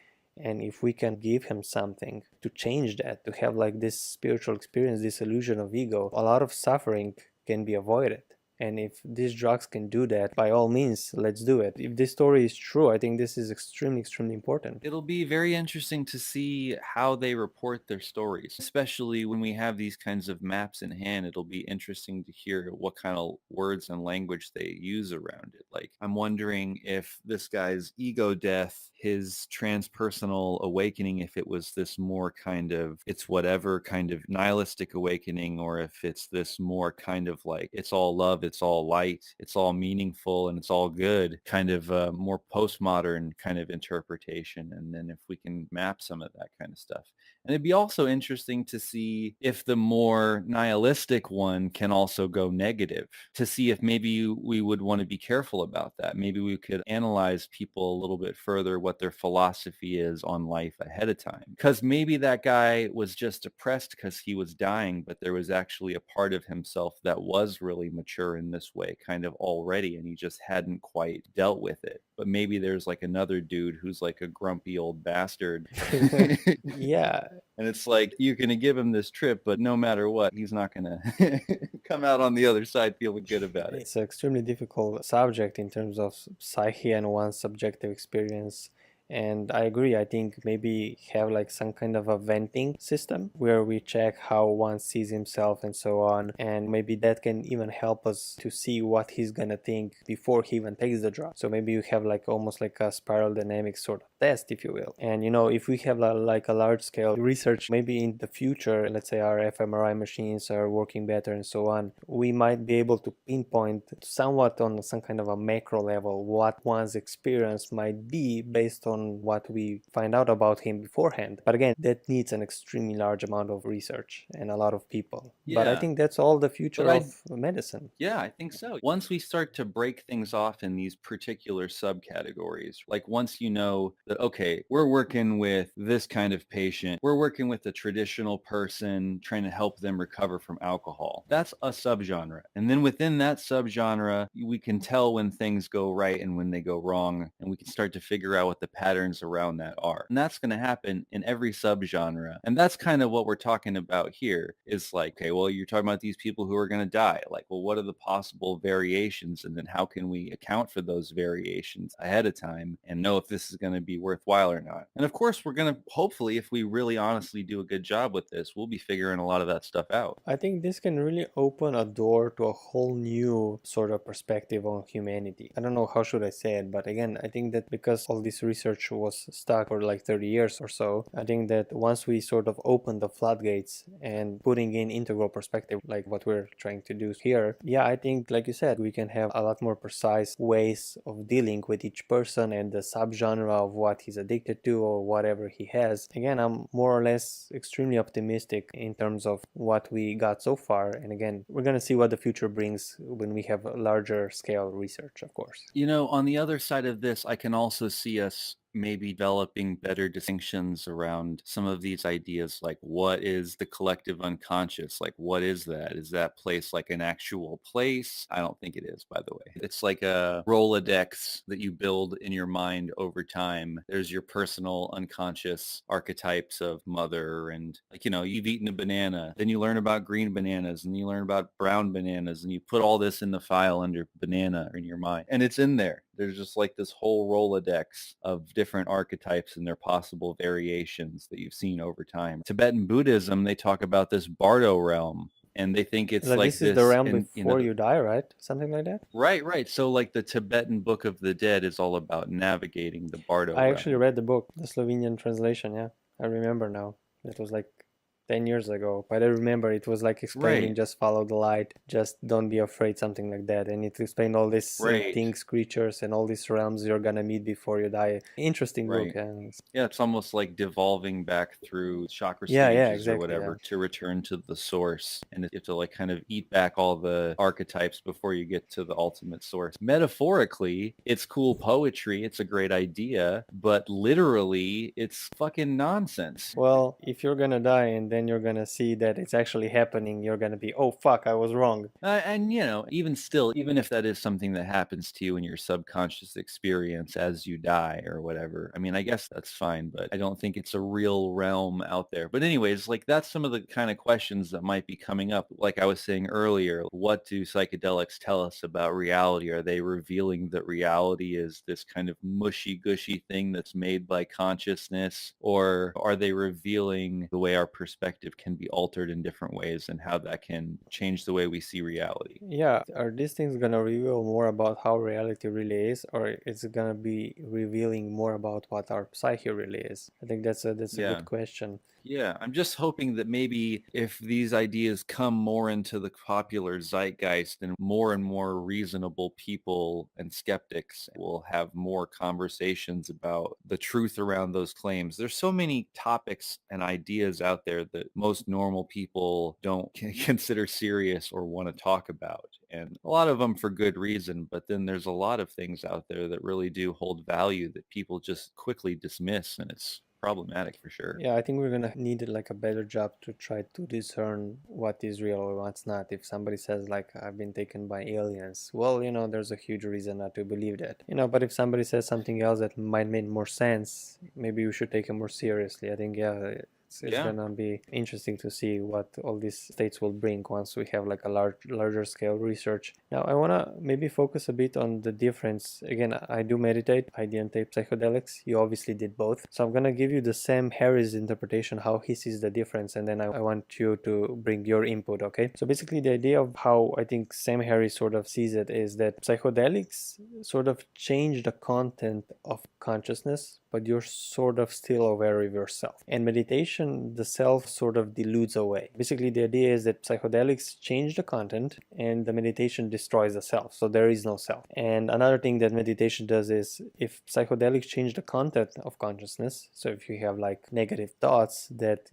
and if we can give him something to change that, to have like this spiritual experience, this illusion of ego, a lot of suffering can be avoided. And if these drugs can do that, by all means, let's do it. If this story is true, I think this is extremely, extremely important. It'll be very interesting to see how they report their stories, especially when we have these kinds of maps in hand. It'll be interesting to hear what kind of words and language they use around it. Like, I'm wondering if this guy's ego death, his transpersonal awakening, if it was this more kind of, it's whatever kind of nihilistic awakening, or if it's this more kind of like, it's all love, it's all light, it's all meaningful, and it's all good, kind of more postmodern kind of interpretation. And then if we can map some of that kind of stuff. And it'd be also interesting to see if the more nihilistic one can also go negative, to see if maybe we would want to be careful about that. Maybe we could analyze people a little bit further, what their philosophy is on life ahead of time. Because maybe that guy was just depressed because he was dying, but there was actually a part of himself that was really mature in this way kind of already, and he just hadn't quite dealt with it. But maybe there's like another dude who's like a grumpy old bastard. Yeah. And it's like, you're going to give him this trip, but no matter what, he's not going to come out on the other side feeling good about it. It's an extremely difficult subject in terms of psyche and one's subjective experience. And I agree, I think maybe have like some kind of a venting system where we check how one sees himself and so on. And maybe that can even help us to see what he's gonna think before he even takes the drug. So maybe you have like almost like a spiral dynamics sort of test, if you will. And if we have like a large scale research, maybe in the future, let's say our fMRI machines are working better and so on, we might be able to pinpoint somewhat on some kind of a macro level what one's experience might be based on what we find out about him beforehand. But again, that needs an extremely large amount of research and a lot of people. But I think that's all the future of medicine. Yeah, I think so. Once we start to break things off in these particular subcategories, like once you know that, okay, we're working with this kind of patient, we're working with a traditional person trying to help them recover from alcohol. That's a subgenre. And then within that subgenre, we can tell when things go right and when they go wrong, and we can start to figure out what the patterns around that are. And that's going to happen in every subgenre. And that's kind of what we're talking about here, is like, okay, well, you're talking about these people who are going to die. Like, well, what are the possible variations? And then how can we account for those variations ahead of time and know if this is going to be worthwhile or not? And of course, we're going to, hopefully, if we really honestly do a good job with this, we'll be figuring a lot of that stuff out. I think this can really open a door to a whole new sort of perspective on humanity. I don't know how should I say it, but again, I think that because all this research was stuck for like 30 years or so, I think that once we sort of open the floodgates and putting in integral perspective, like what we're trying to do here, yeah, I think, like you said, we can have a lot more precise ways of dealing with each person and the subgenre of what he's addicted to or whatever he has. Again, I'm more or less extremely optimistic in terms of what we got so far. And again, we're going to see what the future brings when we have a larger scale research, of course. On the other side of this, I can also see us maybe developing better distinctions around some of these ideas, like what is the collective unconscious? Like, what is that? Is that place like an actual place? I don't think it is, by the way. It's like a Rolodex that you build in your mind over time. There's your personal unconscious archetypes of mother, and like, you've eaten a banana, then you learn about green bananas, and you learn about brown bananas, and you put all this in the file under banana in your mind, and it's in there. There's just like this whole Rolodex of different archetypes and their possible variations that you've seen over time. Tibetan Buddhism, they talk about this Bardo realm, and they think it's like this is the realm before you die, right? Something like that? Right. So like the Tibetan Book of the Dead is all about navigating the Bardo realm. I actually read the book, the Slovenian translation, yeah. I remember now. It was like 10 years ago, but I remember it was like explaining just follow the light, just don't be afraid, something like that. And it explained all these things, creatures, and all these realms you're gonna meet before you die. Interesting book. Yeah, it's almost like devolving back through chakra stages exactly, or whatever to return to the source. And you have to like kind of eat back all the archetypes before you get to the ultimate source. Metaphorically, it's cool poetry, it's a great idea, but literally it's fucking nonsense. Well, if you're gonna die and then when you're gonna see that it's actually happening, you're gonna be, oh fuck, I was wrong. And even still, even if that is something that happens to you in your subconscious experience as you die or whatever, I mean, I guess that's fine, but I don't think it's a real realm out there. But anyways, like that's some of the kind of questions that might be coming up. Like I was saying earlier, what do psychedelics tell us about reality? Are they revealing that reality is this kind of mushy gushy thing that's made by consciousness, or are they revealing the way our perspective can be altered in different ways and how that can change the way we see reality? Yeah, are these things gonna reveal more about how reality really is, or is it gonna be revealing more about what our psyche really is? I think that's a Yeah. good question. Yeah, I'm just hoping that maybe if these ideas come more into the popular zeitgeist and more reasonable people and skeptics will have more conversations about the truth around those claims. There's so many topics and ideas out there that most normal people don't consider serious or want to talk about. And a lot of them for good reason, but then there's a lot of things out there that really do hold value that people just quickly dismiss, and it's problematic for sure. Yeah, I think we're gonna need like a better job to try to discern what is real or what's not. If somebody says like I've been taken by aliens, well, there's a huge reason not to believe that. But if somebody says something else that might make more sense, maybe we should take it more seriously. I think it's Yeah. gonna be interesting to see what all these states will bring once we have like a larger scale research. Now I wanna maybe focus a bit on the difference. Again, I do meditate. I didn't take psychedelics. You obviously did both. So I'm gonna give you the Sam Harris interpretation, how he sees the difference, and then I want you to bring your input, okay? So basically the idea of how I think Sam Harris sort of sees it is that psychedelics sort of change the content of consciousness, but you're sort of still aware of yourself. And meditation, the self sort of dilutes away. Basically, the idea is that psychedelics change the content and the meditation destroys the self. So there is no self. And another thing that meditation does is if psychedelics change the content of consciousness, so if you have like negative thoughts that,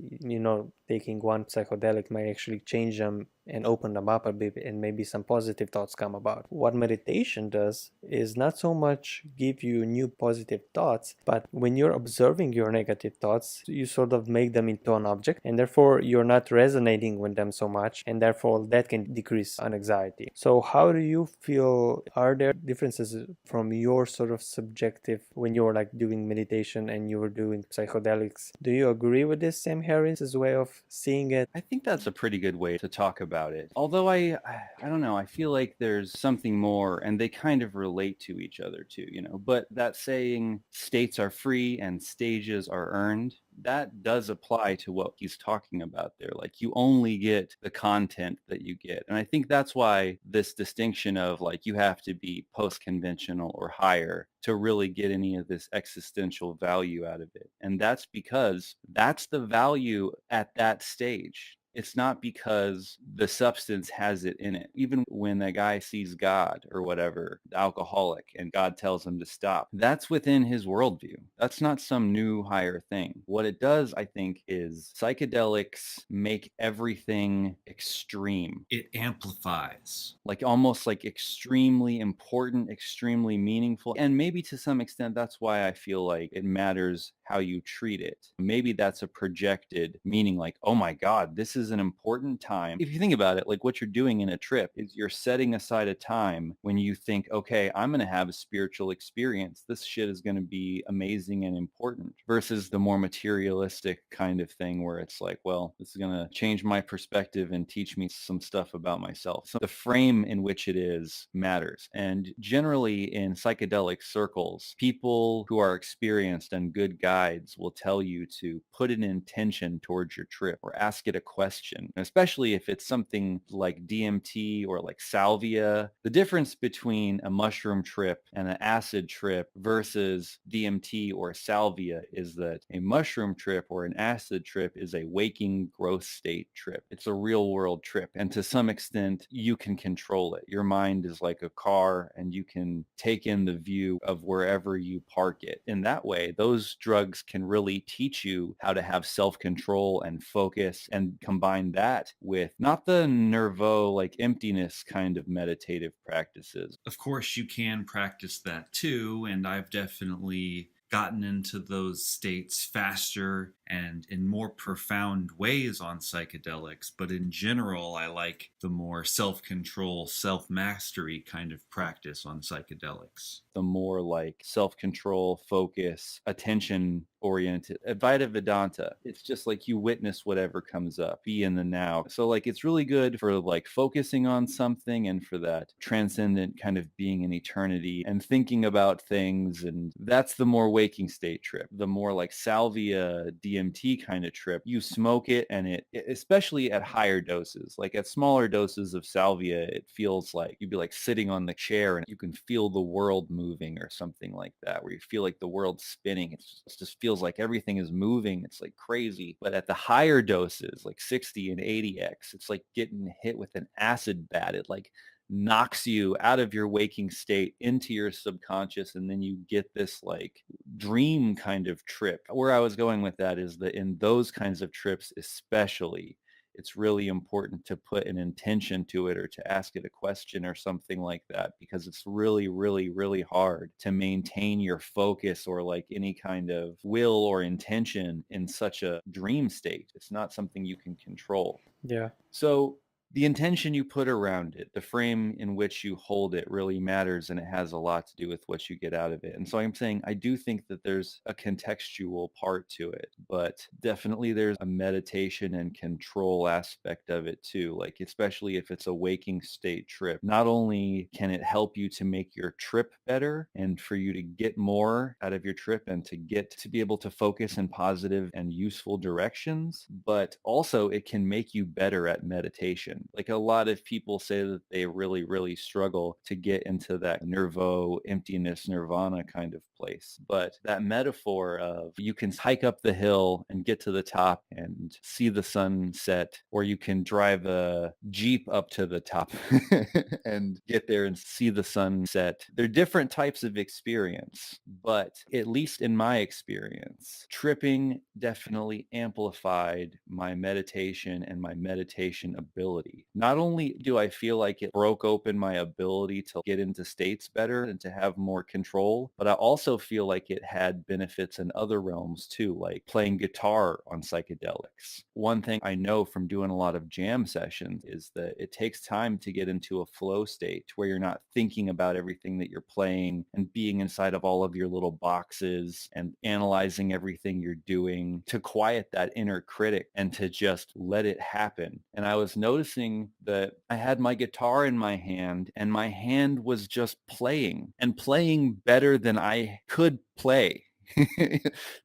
taking one psychedelic might actually change them and open them up a bit, and maybe some positive thoughts come about. What meditation does is not so much give you new positive thoughts, but when you're observing your negative thoughts, you sort of make them into an object, and therefore you're not resonating with them so much, and therefore that can decrease an anxiety. So how do you feel? Are there differences from your sort of subjective when you're like doing meditation and you were doing psychedelics? Do you agree with this Sam Harris's way of seeing it? I think that's a pretty good way to talk about it. Although I don't know, I feel like there's something more and they kind of relate to each other too, But that saying states are free and stages are earned, that does apply to what he's talking about there. Like you only get the content that you get. And I think that's why this distinction of like you have to be post-conventional or higher to really get any of this existential value out of it. And that's because that's the value at that stage. It's not because the substance has it in it. Even when a guy sees God or whatever, the alcoholic, and God tells him to stop, that's within his worldview. That's not some new higher thing. What it does, I think, is psychedelics make everything extreme. It amplifies. Like almost like extremely important, extremely meaningful. And maybe to some extent, that's why I feel like it matters how you treat it. Maybe that's a projected meaning like, oh my God, this is an important time. If you think about it, like what you're doing in a trip is you're setting aside a time when you think, okay, I'm going to have a spiritual experience. This shit is going to be amazing and important versus the more materialistic kind of thing where it's like, well, this is going to change my perspective and teach me some stuff about myself. So the frame in which it is matters. And generally in psychedelic circles, people who are experienced and good guides will tell you to put an intention towards your trip or ask it a question, especially if it's something like DMT or like salvia. The difference between a mushroom trip and an acid trip versus DMT or salvia is that a mushroom trip or an acid trip is a waking growth state trip. It's a real world trip. And to some extent, you can control it. Your mind is like a car and you can take in the view of wherever you park it. In that way, those drugs can really teach you how to have self-control and focus, and combine that with not the nervo, like emptiness kind of meditative practices. Of course, you can practice that too, and I've definitely gotten into those states faster and in more profound ways on psychedelics. But in general, I like the more self-control, self-mastery kind of practice on psychedelics. The more like self-control, focus, attention oriented Advaita Vedanta. It's just like you witness whatever comes up, be in the now. So like it's really good for like focusing on something and for that transcendent kind of being in eternity and thinking about things. And that's the more waking state trip. The more like salvia DMT kind of trip, you smoke it and especially at higher doses, like at smaller doses of salvia, it feels like you'd be like sitting on the chair and you can feel the world moving or something like that, where you feel like the world's spinning. It just feels like everything is moving. It's like crazy. But at the higher doses, like 60 and 80x, it's like getting hit with an acid bat. It like knocks you out of your waking state into your subconscious, and then you get this like dream kind of trip. Where I was going with that is that in those kinds of trips especially, it's really important to put an intention to it or to ask it a question or something like that, because it's really, really, really hard to maintain your focus or like any kind of will or intention in such a dream state. It's not something you can control. Yeah. So the intention you put around it, the frame in which you hold it really matters, and it has a lot to do with what you get out of it. And so I'm saying I do think that there's a contextual part to it, but definitely there's a meditation and control aspect of it too. Like especially if it's a waking state trip, not only can it help you to make your trip better and for you to get more out of your trip and to get to be able to focus in positive and useful directions, but also it can make you better at meditation. Like a lot of people say that they really, really struggle to get into that emptiness, nirvana kind of place. But that metaphor of you can hike up the hill and get to the top and see the sunset, or you can drive a Jeep up to the top and get there and see the sunset. They're different types of experience, but at least in my experience, tripping definitely amplified my meditation and my meditation ability. Not only do I feel like it broke open my ability to get into states better and to have more control, but I also feel like it had benefits in other realms too, like playing guitar on psychedelics. One thing I know from doing a lot of jam sessions is that it takes time to get into a flow state where you're not thinking about everything that you're playing and being inside of all of your little boxes and analyzing everything you're doing, to quiet that inner critic and to just let it happen. And I was noticing that I had my guitar in my hand and my hand was just playing and playing better than I could play.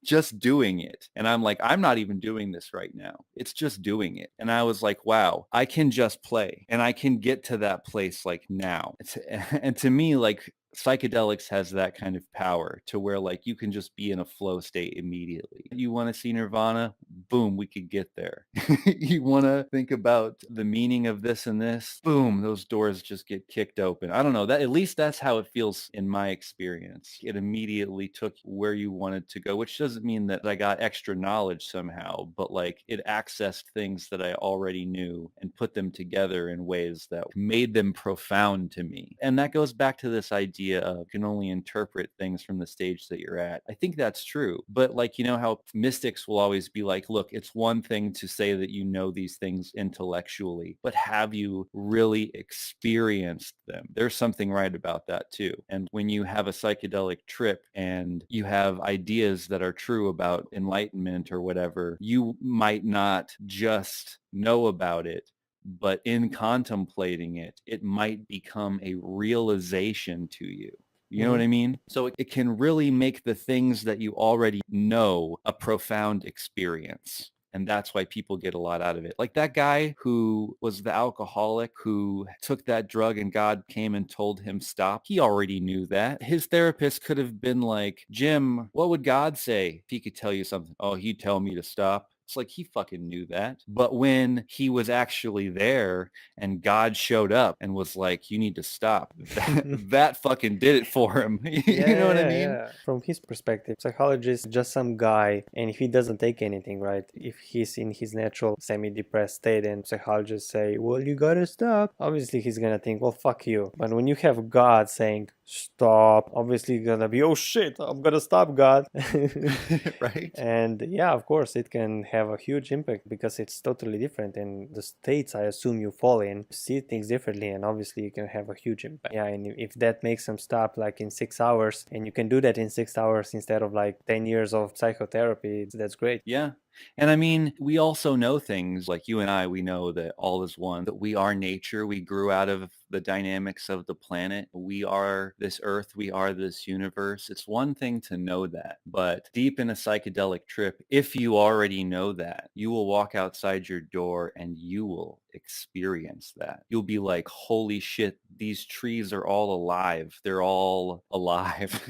Just doing it. And I'm like, I'm not even doing this right now. It's just doing it. And I was like, wow, I can just play and I can get to that place like now. And to me, like psychedelics has that kind of power to where like you can just be in a flow state immediately. You want to see nirvana? Boom, we could get there. You want to think about the meaning of this and this? Boom, those doors just get kicked open. I don't know, that at least that's how it feels in my experience. It immediately took where you wanted to go, which doesn't mean that I got extra knowledge somehow, but like it accessed things that I already knew and put them together in ways that made them profound to me. And that goes back to this idea of you can only interpret things from the stage that you're at. I think that's true. But like, you know how mystics will always be like, look, it's one thing to say that you know these things intellectually, but have you really experienced them? There's something right about that too. And when you have a psychedelic trip and you have ideas that are true about enlightenment or whatever, you might not just know about it, but in contemplating it, it might become a realization to you. You know what I mean? So it can really make the things that you already know a profound experience. And that's why people get a lot out of it. Like that guy who was the alcoholic who took that drug and God came and told him stop. He already knew that. His therapist could have been like, Jim, what would God say if he could tell you something? Oh, he'd tell me to stop. It's like he fucking knew that. But when he was actually there and God showed up and was like, you need to stop, that fucking did it for him. You know what I mean? Yeah. From his perspective, psychologist is just some guy, and if he doesn't take anything, right? If he's in his natural semi-depressed state and psychologists say, well, you gotta stop, obviously he's gonna think, well, fuck you. But when you have God saying, stop. Obviously gonna be, oh shit, I'm gonna stop, God. Right? And yeah, of course it can have a huge impact because it's totally different, and the states I assume you fall in see things differently, and obviously you can have a huge impact. Yeah, and if that makes them stop like in 6 hours, and you can do that in 6 hours instead of like 10 years of psychotherapy, that's great. Yeah. And I mean, we also know things like you and I, we know that all is one, that we are nature. We grew out of the dynamics of the planet. We are this earth. We are this universe. It's one thing to know that, but deep in a psychedelic trip, if you already know that, you will walk outside your door and you will experience that. You'll be like, holy shit, these trees are all alive. They're all alive.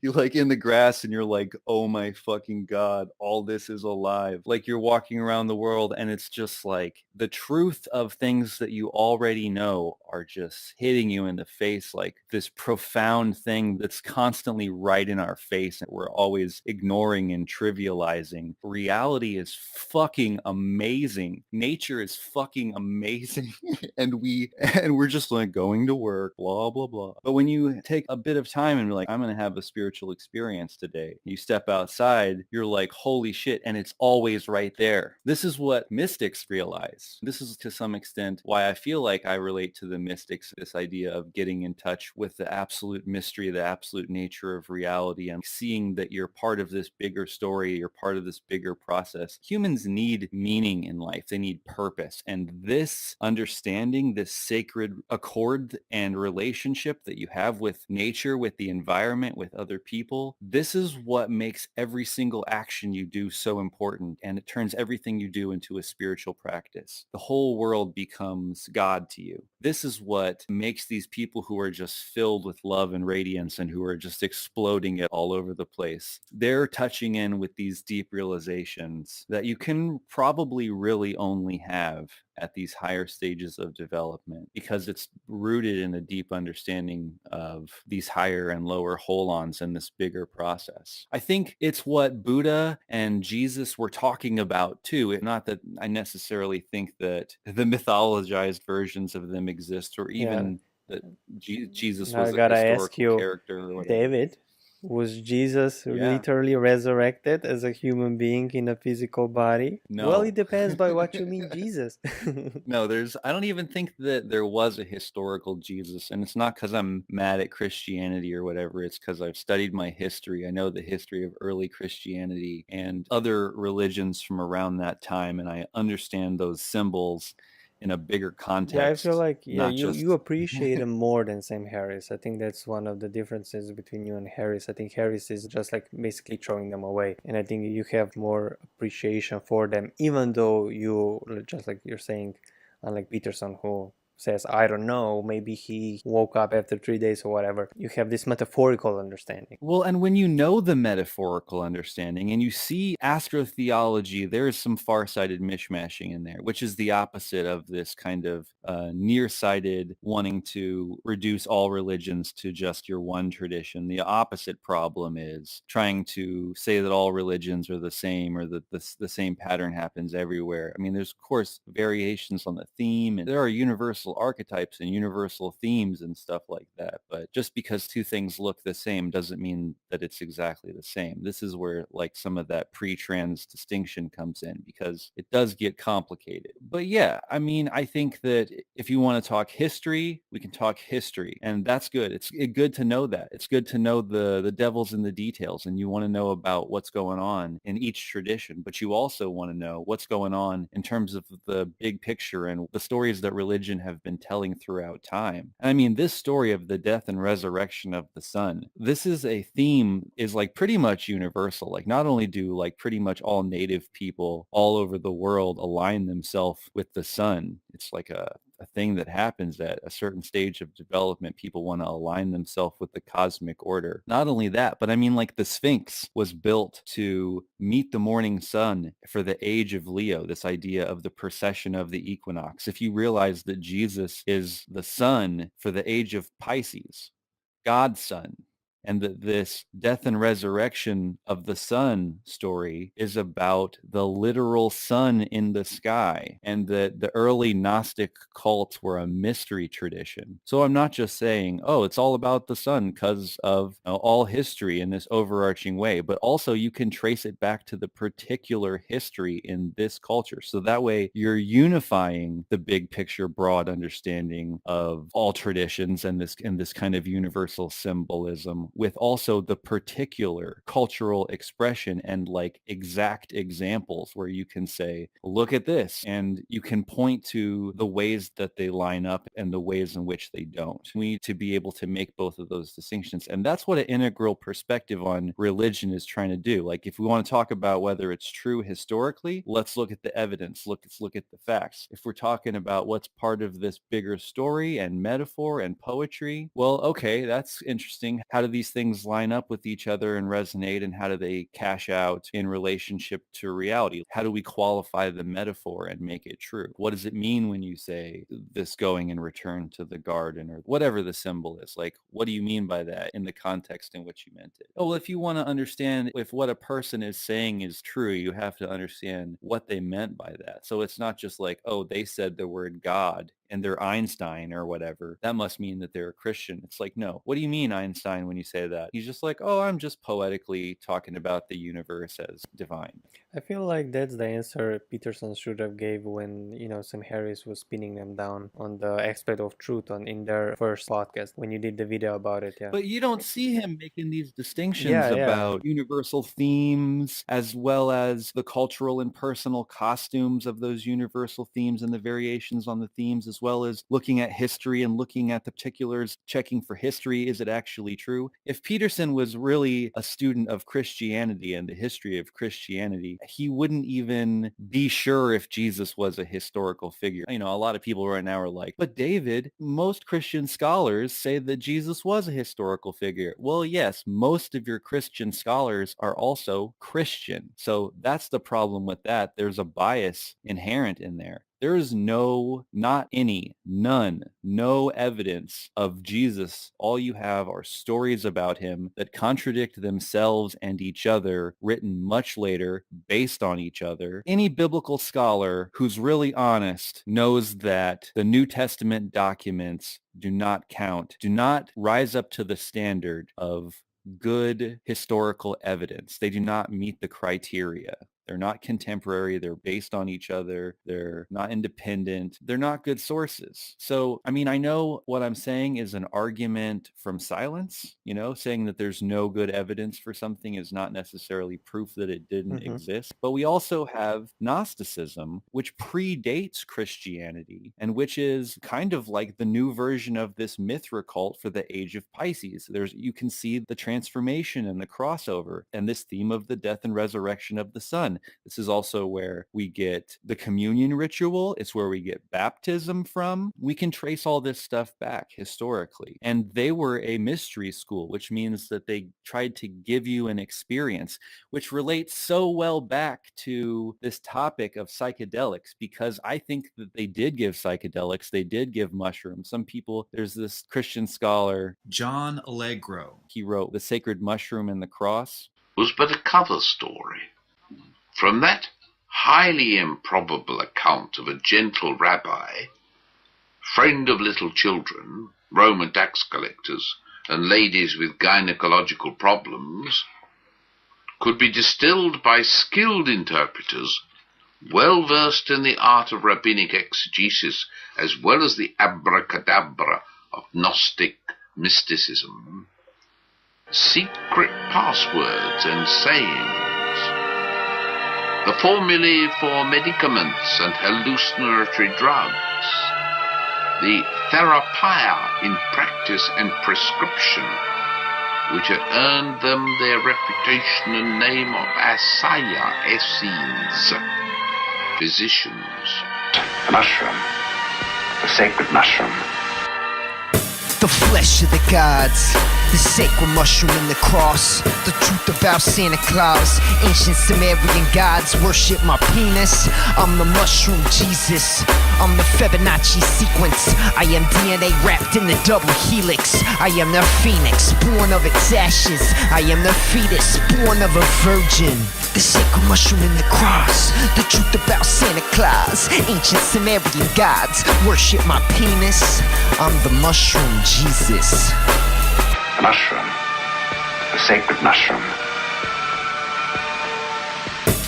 You're like in the grass and you're like, oh my fucking God, all this is alive. Like you're walking around the world and it's just like the truth of things that you already know are just hitting you in the face, like this profound thing that's constantly right in our face and we're always ignoring and trivializing. Reality is fucking amazing. Nature is fucking amazing. and we're just like going to work, blah blah blah. But when you take a bit of time and be like, I'm gonna have a spiritual experience today, you step outside, you're like, holy shit, and it's always right there. This is what mystics realize. This is to some extent why I feel like I relate to the mystics, this idea of getting in touch with the absolute mystery, the absolute nature of reality, and seeing that you're part of this bigger story, you're part of this bigger process. Humans need meaning in life. They need purpose. And this understanding, this sacred accord and relationship that you have with nature, with the environment, with other people, this is what makes every single action you do so important. And it turns everything you do into a spiritual practice. The whole world becomes God to you. This is what makes these people who are just filled with love and radiance and who are just exploding it all over the place. They're touching in with these deep realizations that you can probably really only have at these higher stages of development because it's rooted in a deep understanding of these higher and lower holons in this bigger process. I think it's what Buddha and Jesus were talking about too. Not that I necessarily think that the mythologized versions of them exist or Yeah. even that Jesus Now I was a gotta ask historical you, character or whatever. David, was Jesus Yeah. literally resurrected as a human being in a physical body? Well, No. it depends by what you mean Jesus. No, I don't even think that there was a historical Jesus. And it's not because I'm mad at Christianity or whatever. It's because I've studied my history. I know the history of early Christianity and other religions from around that time. And I understand those symbols in a bigger Yeah, I feel context, like not you just... appreciate him more than Sam Harris. I think that's one of the differences between you and Harris. I think Harris is just like basically throwing them away, and I think you have more appreciation for them, even though you, just like you're saying, unlike Peterson, who says, I don't know, maybe he woke up after 3 days or whatever. You have this metaphorical understanding. Well, and when you know the metaphorical understanding and you see astrotheology, there is some far-sighted mishmashing in there, which is the opposite of this kind of nearsighted wanting to reduce all religions to just your one tradition. The opposite problem is trying to say that all religions are the same or that the same pattern happens everywhere. I mean, there's, of course, variations on the theme, and there are universal archetypes and universal themes and stuff like that. But just because two things look the same doesn't mean that it's exactly the same. This is where like some of that pre-trans distinction comes in because it does get complicated. But yeah, I mean, I think that if you want to talk history, we can talk history, and that's good. It's good to know that. It's good to know the devil's in the details, and you want to know about what's going on in each tradition, but you also want to know what's going on in terms of the big picture and the stories that religion have been telling throughout time. I mean, this story of the death and resurrection of the sun, this is a theme is like pretty much universal. Like not only do like pretty much all native people all over the world align themselves with the sun, it's like a thing that happens at a certain stage of development. People want to align themselves with the cosmic order. Not only that, but I mean, like the Sphinx was built to meet the morning sun for the age of Leo, this idea of the precession of the equinox. If you realize that Jesus is the sun for the age of Pisces, God's son, and that this death and resurrection of the sun story is about the literal sun in the sky, and that the early Gnostic cults were a mystery tradition. So I'm not just saying, oh, it's all about the sun because of all history in this overarching way, but also you can trace it back to the particular history in this culture. So that way you're unifying the big picture, broad understanding of all traditions and this kind of universal symbolism with also the particular cultural expression and like exact examples where you can say, look at this, and you can point to the ways that they line up and the ways in which they don't. We need to be able to make both of those distinctions. And that's what an integral perspective on religion is trying to do. Like if we want to talk about whether it's true historically, let's look at the evidence. Let's look at the facts. If we're talking about what's part of this bigger story and metaphor and poetry, well, okay, that's interesting. How do these things line up with each other and resonate, and how do they cash out in relationship to reality? How do we qualify the metaphor and make it true? What does it mean when you say this going and return to the garden, or whatever the symbol is? Like, what do you mean by that in the context in which you meant it? Oh, well, if you want to understand if what a person is saying is true, you have to understand what they meant by that. So it's not just like, oh, they said the word God and they're Einstein or whatever, that must mean that they're a Christian. It's like, no, what do you mean Einstein when you say that? He's just like, oh, I'm just poetically talking about the universe as divine. I feel like that's the answer Peterson should have gave when, Sam Harris was pinning them down on the aspect of truth in their first podcast when you did the video about it, yeah. But you don't see him making these distinctions Yeah. about universal themes as well as the cultural and personal costumes of those universal themes and the variations on the themes, as well as looking at history and looking at the particulars, checking for history. Is it actually true? If Peterson was really a student of Christianity and the history of Christianity, he wouldn't even be sure if Jesus was a historical figure. A lot of people right now are like, but David, most Christian scholars say that Jesus was a historical figure. Well, yes, most of your Christian scholars are also Christian. So that's the problem with that. There's a bias inherent in there. There is no evidence of Jesus. All you have are stories about him that contradict themselves and each other, written much later, based on each other. Any biblical scholar who's really honest knows that the New Testament documents do not count, do not rise up to the standard of good historical evidence. They do not meet the criteria. They're not contemporary. They're based on each other. They're not independent. They're not good sources. So, I know what I'm saying is an argument from silence, saying that there's no good evidence for something is not necessarily proof that it didn't exist. But we also have Gnosticism, which predates Christianity and which is kind of like the new version of this Mithra cult for the age of Pisces. You can see the transformation and the crossover and this theme of the death and resurrection of the sun. This is also where we get the communion ritual. It's where we get baptism from. We can trace all this stuff back historically. And they were a mystery school, which means that they tried to give you an experience, which relates so well back to this topic of psychedelics, because I think that they did give psychedelics. They did give mushrooms. Some people, there's this Christian scholar, John Allegro. He wrote The Sacred Mushroom and the Cross. Was but a cover story. From that highly improbable account of a gentle rabbi, friend of little children, Roman tax collectors, and ladies with gynecological problems, could be distilled by skilled interpreters, well versed in the art of rabbinic exegesis, as well as the abracadabra of Gnostic mysticism, secret passwords and sayings, the formulae for medicaments and hallucinatory drugs, the therapia in practice and prescription, which had earned them their reputation and name of Asaya Essenes, physicians. The mushroom, the sacred mushroom. The flesh of the gods, The sacred mushroom and the cross, the truth about Santa Claus. Ancient Sumerian gods worship my penis. I'm the mushroom Jesus, I'm the Fibonacci sequence. I am DNA wrapped in the double helix. I am the phoenix, born of its ashes. I am the fetus, born of a virgin. The sacred mushroom and the cross, the truth about Santa Claus. Ancient Sumerian gods worship my penis. I'm the mushroom Jesus. The mushroom, the sacred mushroom.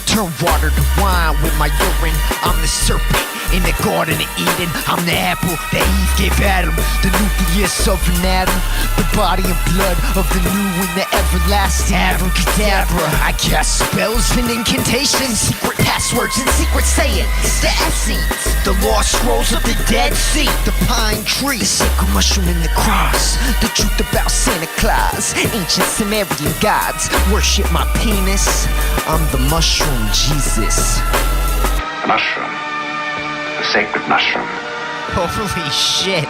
Turn water to wine with my urine. I'm the serpent in the Garden of Eden. I'm the apple that Eve gave Adam. The nucleus of an atom, the body and blood of the new and the everlasting. Abracadabra, I cast spells and incantations, secret passwords and secret sayings. The Essenes, the lost scrolls of the Dead Sea, the pine tree, the sacred mushroom and the cross, the truth about Santa Claus. Ancient Sumerian gods worship my penis. I'm the mushroom Jesus. The mushroom, the sacred mushroom. Holy shit.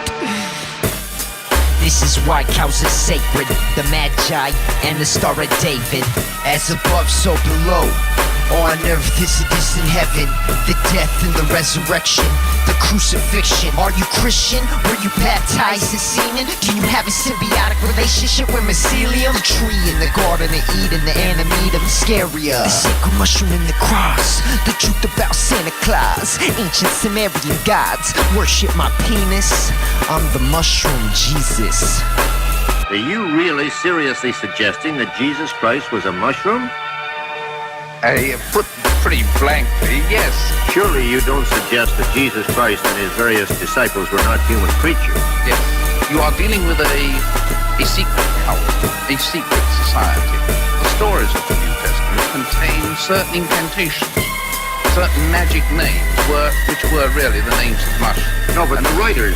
This is why cows are sacred, the Magi and the Star of David. As above, so below. On earth, this is in heaven. The death and the resurrection, the crucifixion. Are you Christian? Were you baptized in semen? Do you have a symbiotic relationship with mycelium? The tree in the Garden of Eden, the animatum scaria. The sacred mushroom and the cross, the truth about Santa Claus. Ancient Sumerian gods worship my penis. I'm the mushroom Jesus. Are you really seriously suggesting that Jesus Christ was a mushroom? Put pretty blankly, yes. Surely you don't suggest that Jesus Christ and his various disciples were not human creatures. Yes. You are dealing with a secret cult, a secret society. The stories of the New Testament contain certain incantations, certain magic names, which were really the names of mushrooms. No, but the writers,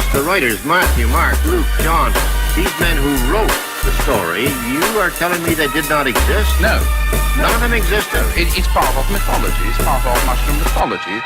Matthew, Mark, Luke, John, these men who wrote the story, you are telling me they did not exist? No. None of them existed? No, it's part of mythology. It's part of mushroom mythology.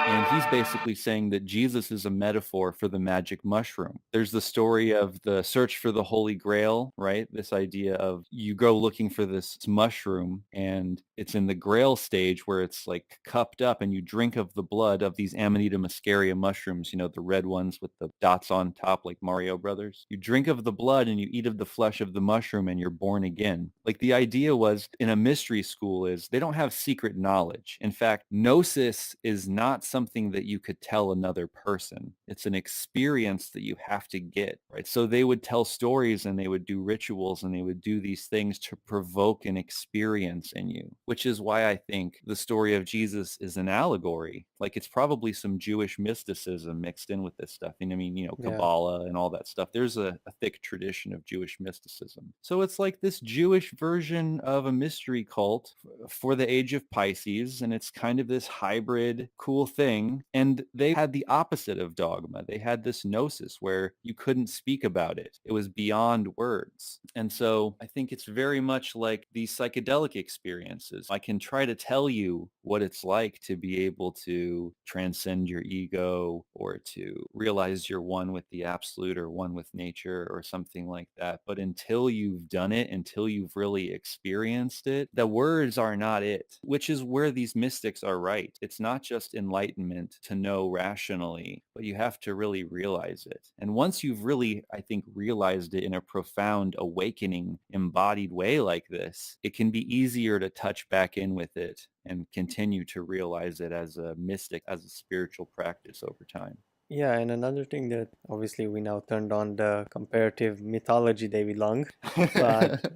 And he's basically saying that Jesus is a metaphor for the magic mushroom. There's the story of the search for the Holy Grail, right? This idea of you go looking for this mushroom and it's in the Grail stage where it's like cupped up and you drink of the blood of these Amanita muscaria mushrooms, you know, the red ones with the dots on top like Mario Brothers. You drink of the blood and you eat of the flesh of the mushroom and you're born again. Like the idea was in a mystery school is they don't have secret knowledge. In fact, gnosis is not something that you could tell another person. It's an experience that you have to get, right? So they would tell stories and they would do rituals and they would do these things to provoke an experience in you, which is why I think the story of Jesus is an allegory. Like it's probably some Jewish mysticism mixed in with this stuff. And I mean, you know, Kabbalah and all that stuff. There's a thick tradition of Jewish mysticism. So it's like this Jewish version of a mystery cult for the age of Pisces. And it's kind of this hybrid cool thing. And they had the opposite of dogma. They had this gnosis where you couldn't speak about it. It was beyond words. And so I think it's very much like these psychedelic experiences. I can try to tell you what it's like to be able to transcend your ego or to realize you're one with the absolute or one with nature or something like that. But until you've done it, until you've really experienced it, the words are not it, which is where these mystics are right. It's not just enlightenment to know rationally, but you have to really realize it. And once you've really, I think, realized it in a profound awakening, embodied way like this, it can be easier to touch back in with it and continue to realize it as a mystic, as a spiritual practice over time. Yeah, and another thing that obviously we now turned on the comparative mythology, David Long. But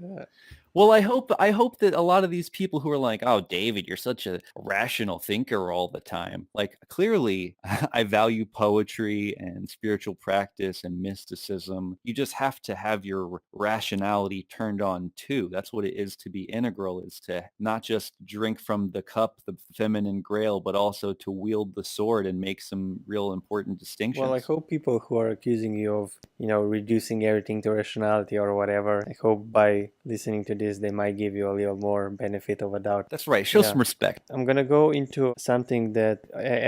well, I hope that a lot of these people who are like, oh, David, you're such a rational thinker all the time. Like, clearly, I value poetry and spiritual practice and mysticism. You just have to have your rationality turned on too. That's what it is to be integral, is to not just drink from the cup, the feminine grail, but also to wield the sword and make some real important distinctions. Well, I hope people who are accusing you of, reducing everything to rationality or whatever, I hope by listening to this, they might give you a little more benefit of a doubt. That's right. Show Yeah. some respect. I'm gonna go into something that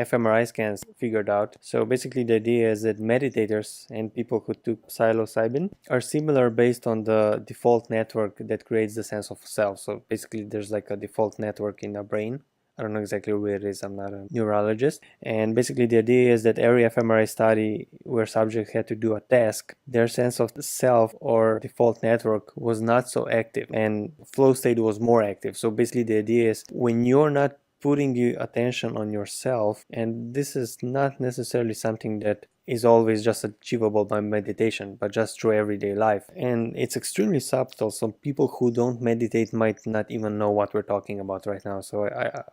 fMRI scans figured out. So basically the idea is that meditators and people who took psilocybin are similar based on the default network that creates the sense of self. So basically there's like a default network in the brain. I don't know exactly where it is, I'm not a neurologist. And basically the idea is that every fMRI study where subjects had to do a task, their sense of self or default network was not so active and flow state was more active. So basically the idea is when you're not putting your attention on yourself, and this is not necessarily something that is always just achievable by meditation, but just through everyday life. And it's extremely subtle, so people who don't meditate might not even know what we're talking about right now. So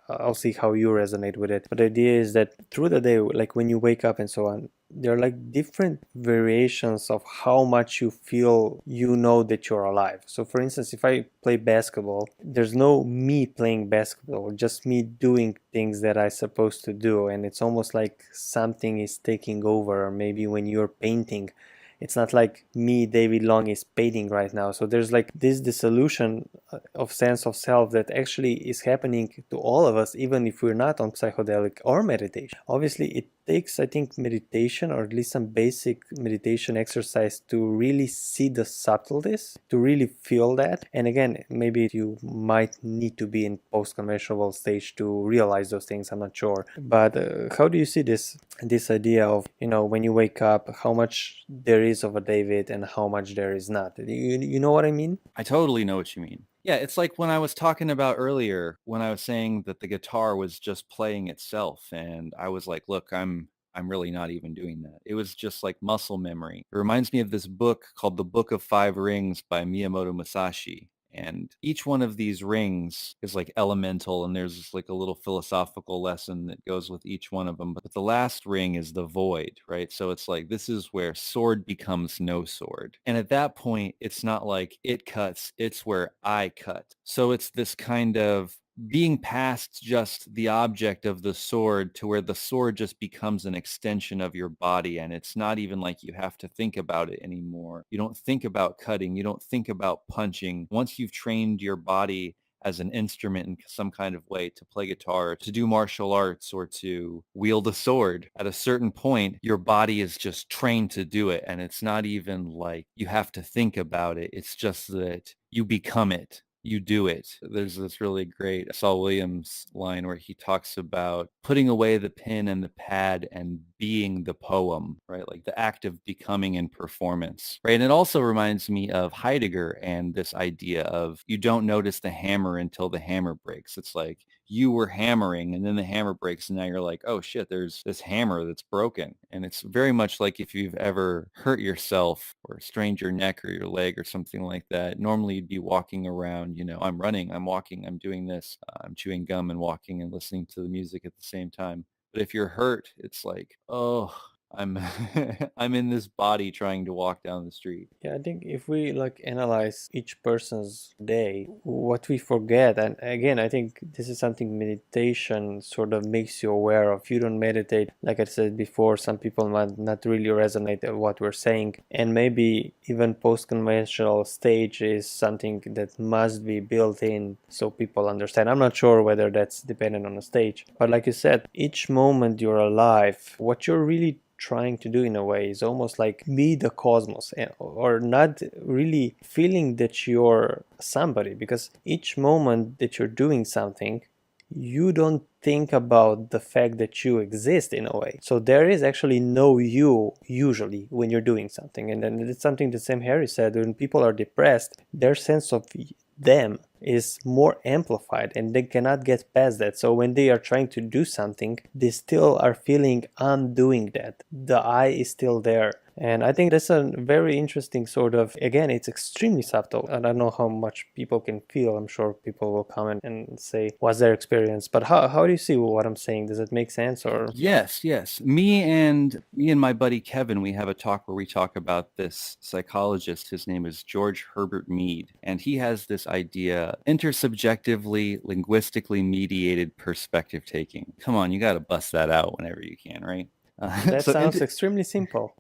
I'll see how you resonate with it. But the idea is that through the day, like when you wake up and so on, there are like different variations of how much you feel you know that you're alive. So for instance, if I play basketball, there's no me playing basketball, just me doing things that I'm supposed to do. And it's almost like something is taking over. Or maybe when you're painting, it's not like me, David Long, is painting right now. So there's like this dissolution of sense of self that actually is happening to all of us, even if we're not on psychedelic or meditation. Obviously, it takes, I think, meditation, or at least some basic meditation exercise, to really see the subtleties, to really feel that. And again, maybe you might need to be in post-conventional stage to realize those things, I'm not sure. But how do you see this idea of, when you wake up, how much there is of a David and how much there is not? You know what I mean? I totally know what you mean. Yeah, it's like when I was talking about earlier, when I was saying that the guitar was just playing itself, and I was like, look, I'm really not even doing that. It was just like muscle memory. It reminds me of this book called The Book of Five Rings by Miyamoto Musashi. And each one of these rings is like elemental, and there's like a little philosophical lesson that goes with each one of them. But the last ring is the void, right? So it's like, this is where sword becomes no sword. And at that point, it's not like it cuts, it's where I cut. So it's this kind of being past just the object of the sword to where the sword just becomes an extension of your body, and it's not even like you have to think about it anymore. You don't think about cutting. You don't think about punching. Once you've trained your body as an instrument in some kind of way to play guitar, to do martial arts, or to wield a sword, at a certain point, your body is just trained to do it. And it's not even like you have to think about it. It's just that you become it. You do it. There's this really great Saul Williams line where he talks about putting away the pen and the pad and being the poem, right? Like the act of becoming and performance, right? And it also reminds me of Heidegger and this idea of you don't notice the hammer until the hammer breaks. It's like you were hammering and then the hammer breaks and now you're like, oh shit, there's this hammer that's broken. And it's very much like if you've ever hurt yourself or strained your neck or your leg or something like that. Normally you'd be walking around, I'm running, I'm walking, I'm doing this, I'm chewing gum and walking and listening to the music at the same time. But if you're hurt, it's like, oh, I'm I'm in this body trying to walk down the street. Yeah, I think if we analyze each person's day, what we forget, and again, I think this is something meditation sort of makes you aware of. If you don't meditate, like I said before, some people might not really resonate with what we're saying, and maybe even post-conventional stage is something that must be built in so people understand. I'm not sure whether that's dependent on the stage, but like you said, each moment you're alive, what you're really trying to do in a way is almost like be the cosmos, or not really feeling that you're somebody, because each moment that you're doing something, you don't think about the fact that you exist in a way. So there is actually no you usually when you're doing something. And then it's something that Sam Harris said, when people are depressed, their sense of them is more amplified and they cannot get past that. So when they are trying to do something, they still are feeling I'm doing that. The I is still there. And I think that's a very interesting sort of, again, it's extremely subtle. And I don't know how much people can feel. I'm sure people will comment and say, what's their experience? But how do you see what I'm saying? Does it make sense? Or Yes. Me and my buddy Kevin, we have a talk where we talk about this psychologist. His name is George Herbert Mead. And he has this idea, intersubjectively, linguistically mediated perspective taking. Come on, you got to bust that out whenever you can, right? that sounds extremely simple.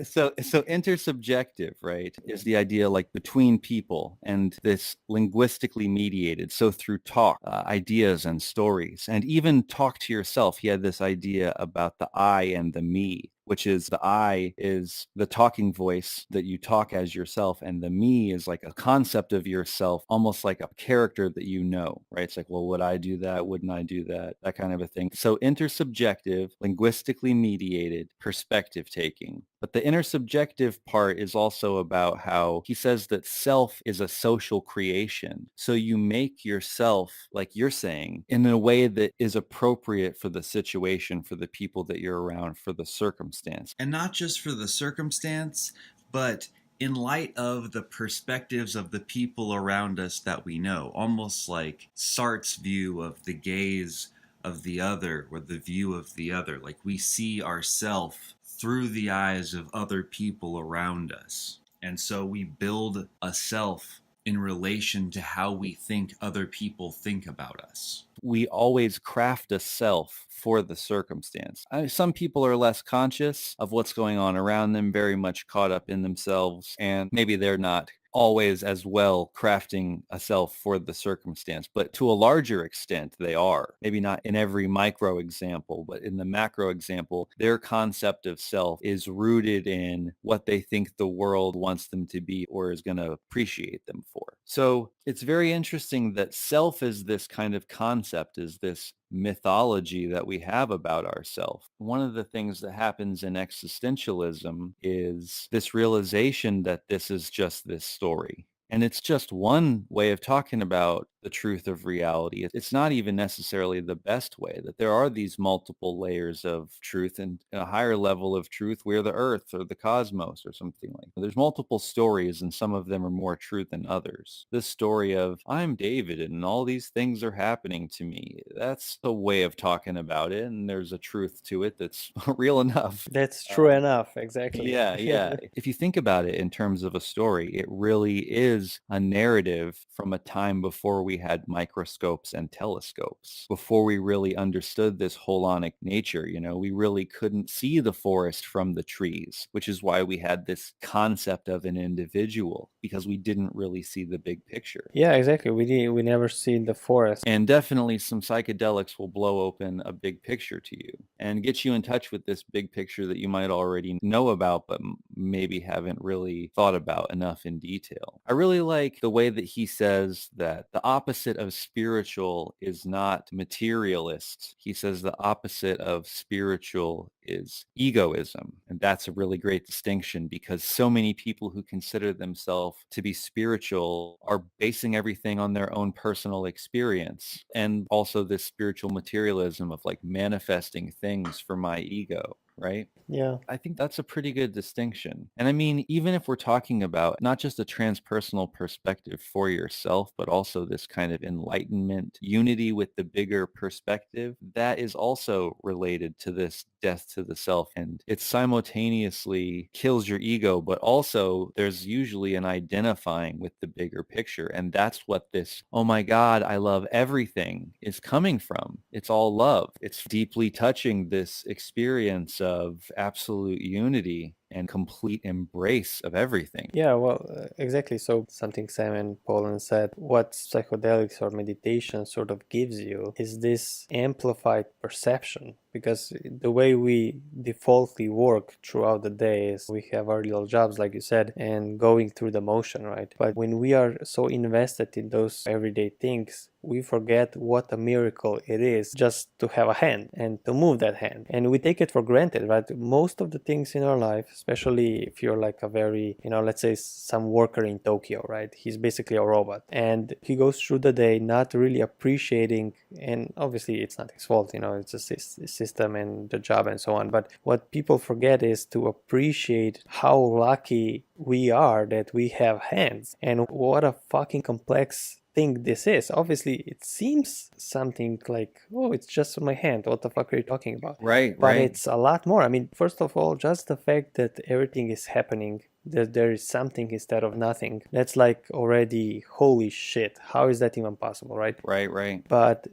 So intersubjective, right, is the idea like between people and this linguistically mediated. So through talk, ideas and stories, and even talk to yourself. He had this idea about the I and the me, which is the I is the talking voice that you talk as yourself, and the me is like a concept of yourself, almost like a character that you know, right? It's like, well, would I do that? Wouldn't I do that? That kind of a thing. So intersubjective, linguistically mediated, perspective taking. But the intersubjective part is also about how he says that self is a social creation. So you make yourself, like you're saying, in a way that is appropriate for the situation, for the people that you're around, for the circumstance. And not just for the circumstance, but in light of the perspectives of the people around us that we know, almost like Sartre's view of the gaze of the other or the view of the other. Like we see ourselves through the eyes of other people around us. And so we build a self in relation to how we think other people think about us. We always craft a self for the circumstance. Some people are less conscious of what's going on around them, very much caught up in themselves, and maybe they're not always as well crafting a self for the circumstance, but to a larger extent they are. Maybe not in every micro example, but in the macro example, their concept of self is rooted in what they think the world wants them to be or is going to appreciate them for. So it's very interesting that self is this kind of concept, is this mythology that we have about ourselves. One of the things that happens in existentialism is this realization that this is just this story. And it's just one way of talking about the truth of reality. It's not even necessarily the best way, that there are these multiple layers of truth, and a higher level of truth, we're the earth or the cosmos or something like that. There's multiple stories, and some of them are more true than others. This story of I'm David and all these things are happening to me, that's a way of talking about it, and there's a truth to it that's real enough. That's true enough, exactly. Yeah. If you think about it in terms of a story, it really is a narrative from a time before we had microscopes and telescopes, before we really understood this holonic nature. You know, we really couldn't see the forest from the trees, which is why we had this concept of an individual, because we didn't really see the big picture. Yeah, exactly. We never see the forest. And definitely some psychedelics will blow open a big picture to you and get you in touch with this big picture that you might already know about, but maybe haven't really thought about enough in detail. I really like the way that he says that the opposite of spiritual is not materialist. He says the opposite of spiritual is egoism. And that's a really great distinction, because so many people who consider themselves to be spiritual are basing everything on their own personal experience, and also this spiritual materialism of like manifesting things for my ego. Right? Yeah. I think that's a pretty good distinction. And I mean, even if we're talking about not just a transpersonal perspective for yourself, but also this kind of enlightenment, unity with the bigger perspective, that is also related to this death to the self. And it simultaneously kills your ego, but also there's usually an identifying with the bigger picture. And that's what this, oh my God, I love everything is coming from. It's all love. It's deeply touching this experience of absolute unity and complete embrace of everything. Yeah, well, exactly. So something Simon Pollan said, what psychedelics or meditation sort of gives you is this amplified perception, because the way we defaultly work throughout the day is we have our little jobs, like you said, and going through the motion, right? But when we are so invested in those everyday things, we forget what a miracle it is just to have a hand and to move that hand. And we take it for granted, right? Most of the things in our life, especially if you're like a very, let's say some worker in Tokyo, right? He's basically a robot. And he goes through the day not really appreciating, and obviously it's not his fault, it's a system and the job and so on. But what people forget is to appreciate how lucky we are that we have hands, and what a fucking complex thing this is. Obviously it seems something like, oh, it's just my hand, what the fuck are you talking about? Right. But it's a lot more. I mean, first of all, just the fact that everything is happening, that there is something instead of nothing, that's like already, holy shit, how is that even possible, right? Right. But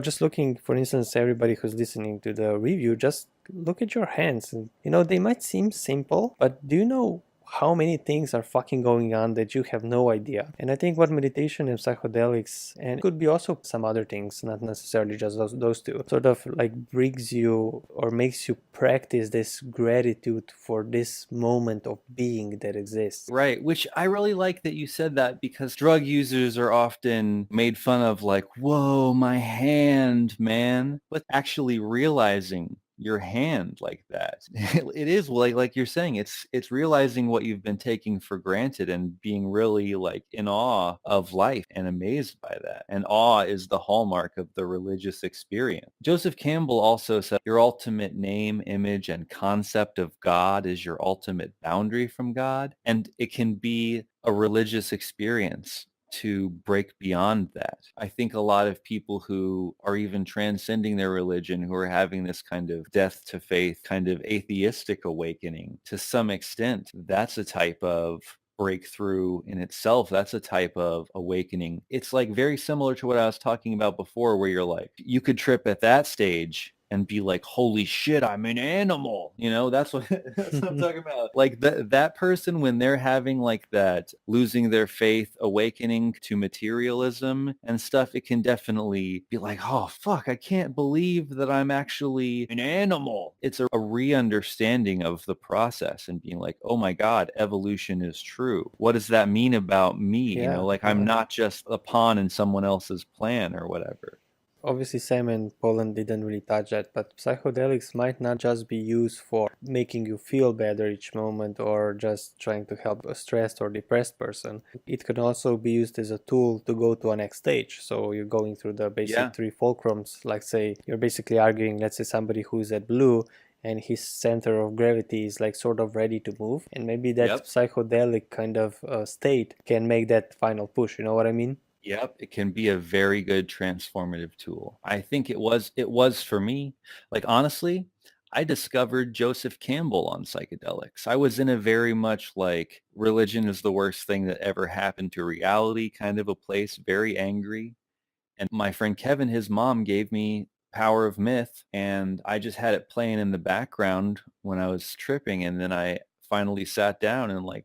just looking, for instance, everybody who's listening to the review, just look at your hands. And, they might seem simple, but do you know how many things are fucking going on that you have no idea? And I think what meditation and psychedelics, and it could be also some other things, not necessarily just those two, sort of like brings you or makes you practice this gratitude for this moment of being that exists. Right, which I really like that you said that, because drug users are often made fun of, like, whoa, my hand, man. But actually realizing your hand like that, it is like you're saying, it's realizing what you've been taking for granted and being really like in awe of life and amazed by that. And awe is the hallmark of the religious experience. Joseph Campbell also said your ultimate name, image, and concept of God is your ultimate boundary from God, and it can be a religious experience to break beyond that. I think a lot of people who are even transcending their religion, who are having this kind of death to faith, kind of atheistic awakening, to some extent, that's a type of breakthrough in itself. That's a type of awakening. It's like very similar to what I was talking about before, where you're like, you could trip at that stage and be like, holy shit, I'm an animal. That's what I'm talking about. Like that person, when they're having like that losing their faith awakening to materialism and stuff, it can definitely be like, oh, fuck, I can't believe that I'm actually an animal. It's a re-understanding of the process and being like, oh my God, evolution is true. What does that mean about me? Yeah, I'm not just a pawn in someone else's plan or whatever. Obviously, Sam and Pollan didn't really touch that, but psychedelics might not just be used for making you feel better each moment or just trying to help a stressed or depressed person. It can also be used as a tool to go to a next stage. So you're going through the basic three fulcrums, like say you're basically arguing, let's say somebody who's at blue and his center of gravity is like sort of ready to move, and maybe that psychedelic kind of state can make that final push, you know what I mean? Yep, it can be a very good transformative tool. I think it was for me. Like, honestly, I discovered Joseph Campbell on psychedelics. I was in a very much like religion is the worst thing that ever happened to reality kind of a place, very angry. And my friend Kevin, his mom gave me Power of Myth, and I just had it playing in the background when I was tripping. And then I finally sat down and like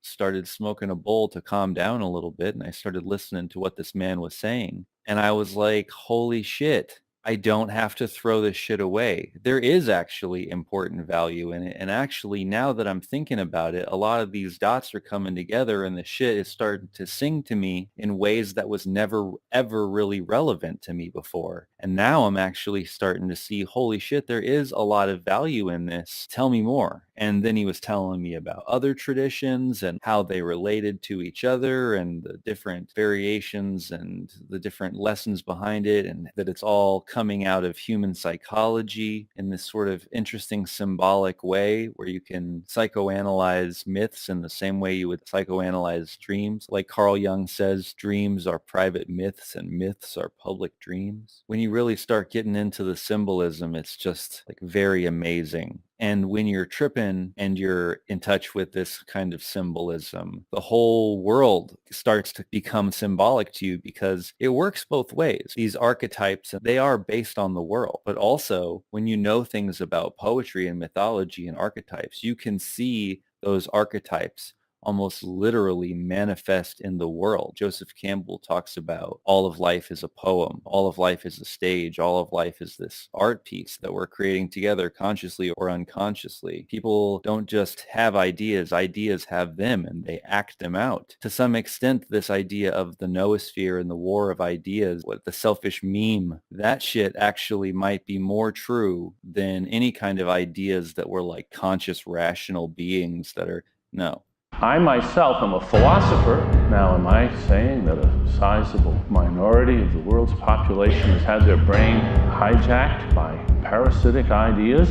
started smoking a bowl to calm down a little bit, and I started listening to what this man was saying, and I was like, holy shit, I don't have to throw this shit away. There is actually important value in it. And actually, now that I'm thinking about it, a lot of these dots are coming together and the shit is starting to sing to me in ways that was never, ever really relevant to me before. And now I'm actually starting to see, holy shit, there is a lot of value in this. Tell me more. And then he was telling me about other traditions and how they related to each other and the different variations and the different lessons behind it, and that it's all coming out of human psychology in this sort of interesting symbolic way where you can psychoanalyze myths in the same way you would psychoanalyze dreams. Like Carl Jung says, dreams are private myths and myths are public dreams. When you really start getting into the symbolism, it's just like very amazing. And when you're tripping and you're in touch with this kind of symbolism, the whole world starts to become symbolic to you because it works both ways. These archetypes, they are based on the world, but also when you know things about poetry and mythology and archetypes, you can see those archetypes almost literally manifest in the world. Joseph Campbell talks about all of life is a poem, all of life is a stage, all of life is this art piece that we're creating together consciously or unconsciously. People don't just have ideas, ideas have them and they act them out. To some extent, this idea of the noosphere and the war of ideas, what the selfish meme, that shit actually might be more true than any kind of ideas that we're like conscious, rational beings that are, no. I myself am a philosopher. Now, am I saying that a sizable minority of the world's population has had their brain hijacked by parasitic ideas?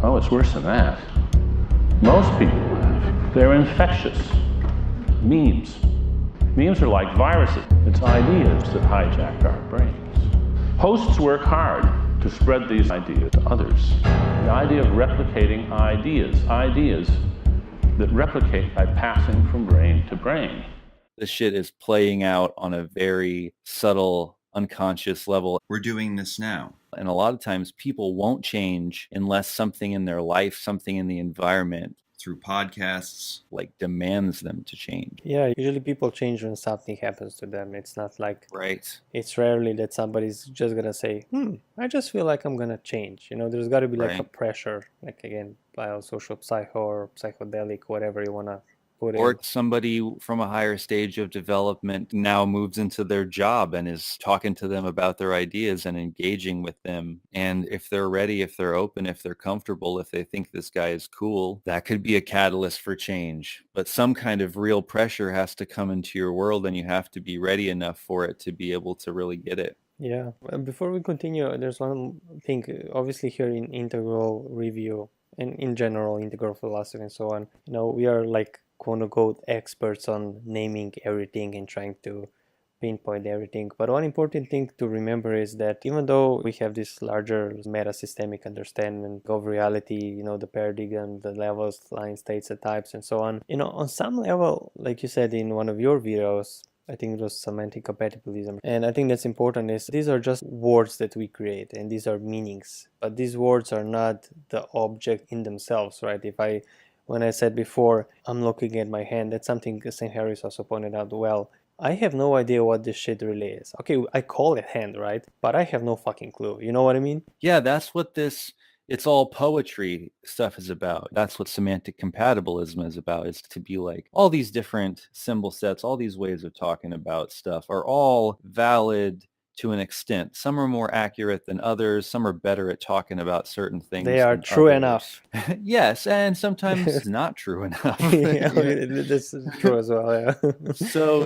Oh, it's worse than that. Most people have. They're infectious. Memes. Memes are like viruses. It's ideas that hijack our brains. Hosts work hard to spread these ideas to others. The idea of replicating ideas that replicate by passing from brain to brain. This shit is playing out on a very subtle unconscious level. We're doing this now. And a lot of times people won't change unless something in their life, something in the environment, through podcasts, like demands them to change. Yeah, usually people change when something happens to them. It's not like, right. It's rarely that somebody's just gonna say, I just feel like I'm gonna change. There's got to be like a pressure, like again, biosocial psycho or psychedelic, whatever you wanna put Or in. somebody from a higher stage of development now moves into their job and is talking to them about their ideas and engaging with them. And if they're ready, if they're open, if they're comfortable, if they think this guy is cool, that could be a catalyst for change. But some kind of real pressure has to come into your world, and you have to be ready enough for it to be able to really get it. Yeah. Before we continue, there's one thing, obviously here in integral review and in general integral philosophy and so on, we are like quote unquote experts on naming everything and trying to pinpoint everything. But one important thing to remember is that even though we have this larger meta-systemic understanding of reality, the paradigm, the levels, line states, the types, and so on, on some level, like you said in one of your videos, I think it was semantic compatibilism. And I think that's important is these are just words that we create and these are meanings. But these words are not the object in themselves, right? When I said before, I'm looking at my hand, that's something St. Harris also pointed out well. I have no idea what this shit really is. Okay, I call it hand, right? But I have no fucking clue. You know what I mean? Yeah, that's what it's all poetry stuff is about. That's what semantic compatibilism is about, is to be like, all these different symbol sets, all these ways of talking about stuff are all valid to an extent. Some are more accurate than others. Some are better at talking about certain things. They are true enough. Yes, and sometimes not true enough. Yeah, this is true as well, yeah. So,